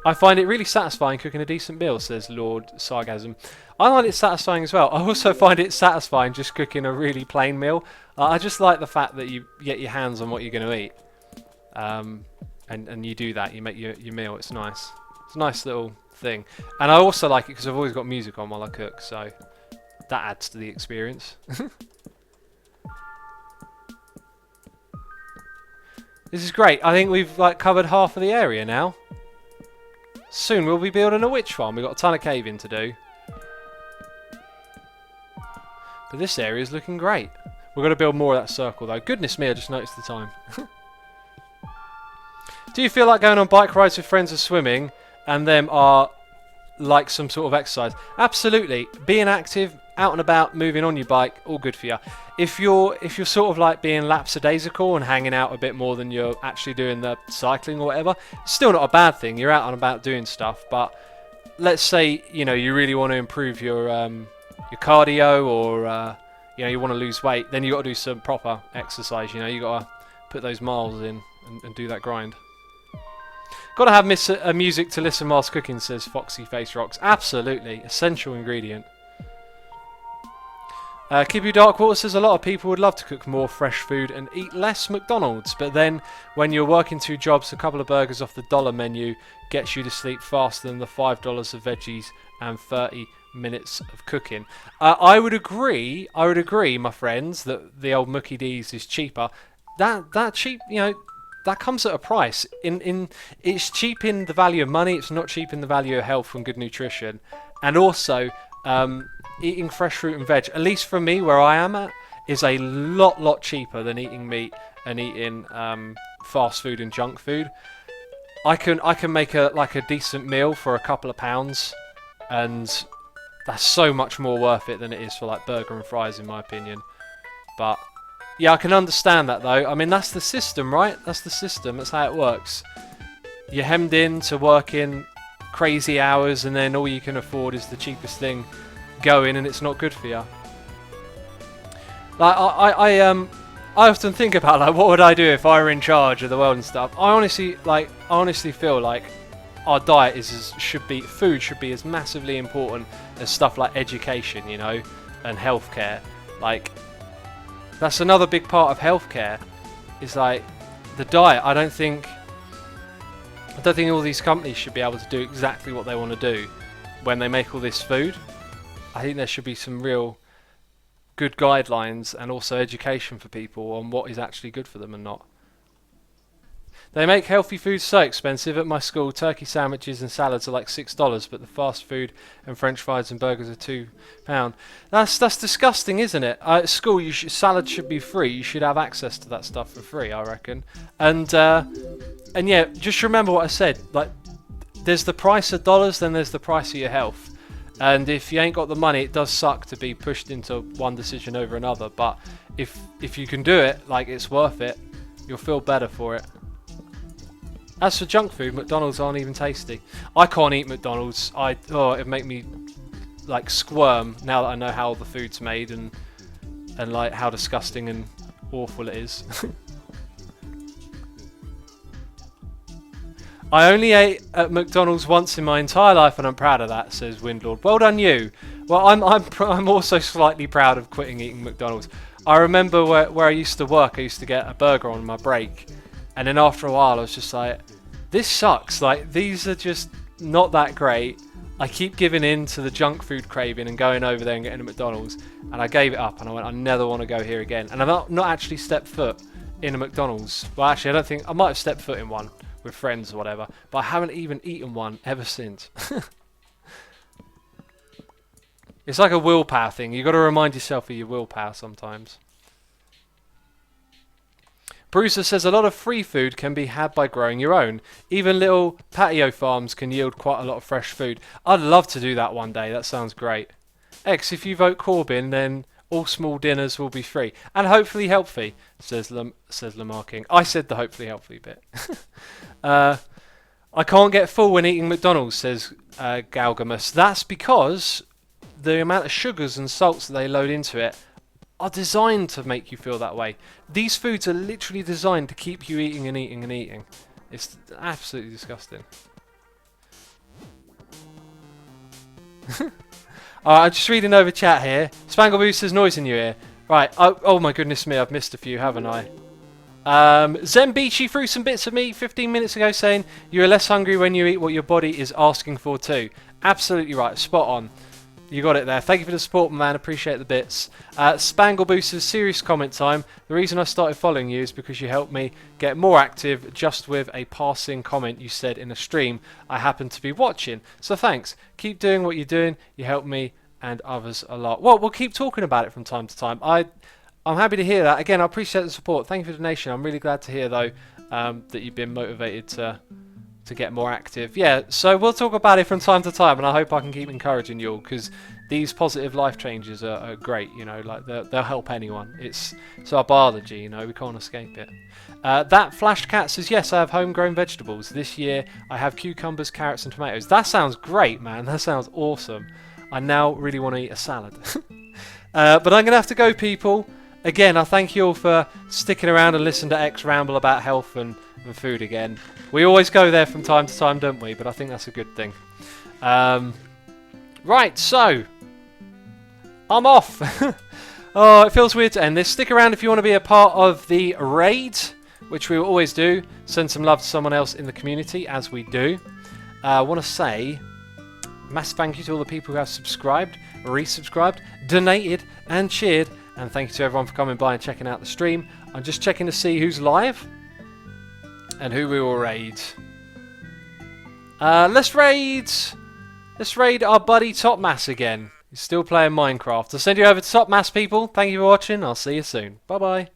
I find it really satisfying cooking a decent meal, says Lord Sargasm. I find it satisfying as well. I also find it satisfying just cooking a really plain meal. I just like the fact that you get your hands on what you're going to eat. And you do that, you make your meal, it's nice. It's a nice little thing. And I also like it because I've always got music on while I cook, so that adds to the experience. This is great. I think we've like covered half of the area now. Soon we'll be building a witch farm. We've got a ton of caving to do. But this area is looking great. We've got to build more of that circle though. Goodness me, I just noticed the time. Do you feel like going on bike rides with friends or swimming and them are like some sort of exercise? Absolutely. Being active, out and about, moving on your bike, all good for you. If you're sort of like being lapsadaisical and hanging out a bit more than you're actually doing the cycling or whatever, it's still not a bad thing. You're out and about doing stuff, but let's say, you know, you really want to improve your cardio or you know, you want to lose weight, then you got to do some proper exercise. You know, you got to put those miles in and do that grind. Got to have music to listen whilst cooking, says Foxy Face Rocks. Absolutely, essential ingredient. Kibu Darkwater says a lot of people would love to cook more fresh food and eat less McDonald's, but then when you're working 2 jobs, a couple of burgers off the dollar menu gets you to sleep faster than the $5 of veggies and 30 minutes of cooking. I would agree, my friends, that the old Mookie D's is cheaper. That cheap, you know, that comes at a price. It's cheap in the value of money. It's not cheap in the value of health and good nutrition, and also. Eating fresh fruit and veg, at least for me where I am at, is a lot cheaper than eating meat and eating fast food and junk food. I can make a decent meal for a couple of pounds, and that's so much more worth it than it is for like burger and fries, in my opinion. But yeah, I can understand that though. I mean, that's the system, right? That's the system. That's how it works. you're hemmed in to work in crazy hours, and then all you can afford is the cheapest thing going, and it's not good for you. Like I often think about, like, what would I do if I were in charge of the world and stuff. I honestly feel like our diet food should be as massively important as stuff like education, you know, and healthcare. Like, that's another big part of healthcare, is like the diet. I don't think all these companies should be able to do exactly what they want to do when they make all this food. I think there should be some real good guidelines and also education for people on what is actually good for them and not. They make healthy food so expensive at my school. Turkey sandwiches and salads are like $6, but the fast food and French fries and burgers are £2. That's disgusting, isn't it? At school, salad should be free. You should have access to that stuff for free, I reckon. And yeah, just remember what I said. Like, there's the price of dollars, then there's the price of your health. And if you ain't got the money, it does suck to be pushed into one decision over another. But if you can do it, like, it's worth it, you'll feel better for it. As for junk food, McDonald's aren't even tasty. I can't eat McDonald's. It'd make me like squirm now that I know how the food's made and like how disgusting and awful it is. I only ate at McDonald's once in my entire life, and I'm proud of that, says Windlord. Well done, you. Well, I'm also slightly proud of quitting eating McDonald's. I remember where I used to work. I used to get a burger on my break. And then after a while, I was just like, this sucks. Like, these are just not that great. I keep giving in to the junk food craving and going over there and getting a McDonald's. And I gave it up, and I went, I never want to go here again. And I've not actually stepped foot in a McDonald's. Well, actually, I don't think... I might have stepped foot in one with friends or whatever. But I haven't even eaten one ever since. It's like a willpower thing. You've got to remind yourself of your willpower sometimes. Bruiser says a lot of free food can be had by growing your own. Even little patio farms can yield quite a lot of fresh food. I'd love to do that one day. That sounds great. X, if you vote Corbyn, then all small dinners will be free. And hopefully healthy, says Lamar King. I said the hopefully healthy bit. I can't get full when eating McDonald's, says Galgamus. That's because the amount of sugars and salts that they load into it are designed to make you feel that way. These foods are literally designed to keep you eating and eating and eating. It's absolutely disgusting. I'm just reading over chat here. Spangleboo says noise in your ear. Right, oh my goodness me, I've missed a few, haven't I? Zembichi threw some bits of me 15 minutes ago saying you're less hungry when you eat what your body is asking for too. Absolutely right, spot on. You got it there. Thank you for the support, man. Appreciate the bits. Spangle Boosters, serious comment time. The reason I started following you is because you helped me get more active just with a passing comment you said in a stream I happened to be watching. So thanks. Keep doing what you're doing. You help me and others a lot. Well, we'll keep talking about it from time to time. I'm happy to hear that. Again, I appreciate the support. Thank you for the donation. I'm really glad to hear, though, that you've been motivated to get more active. Yeah, so we'll talk about it from time to time, and I hope I can keep encouraging you all, because these positive life changes are great, you know, like they'll help anyone. It's our biology, you know, we can't escape it. That Flash Cat says, yes, I have homegrown vegetables. This year I have cucumbers, carrots and tomatoes. That sounds great, man. That sounds awesome. I now really want to eat a salad. But I'm going to have to go, people. Again, I thank you all for sticking around and listening to X ramble about health and food again. We always go there from time to time, don't we? But I think that's a good thing. Right, so I'm off. Oh, it feels weird to end this. Stick around if you want to be a part of the raid, which we will always do. Send some love to someone else in the community, as we do. I want to say massive thank you to all the people who have subscribed, resubscribed, donated and cheered. And thank you to everyone for coming by and checking out the stream. I'm just checking to see who's live and who we will raid. Let's raid our buddy Topmass again. He's still playing Minecraft. I'll send you over to Topmass, people. Thank you for watching. I'll see you soon. Bye bye.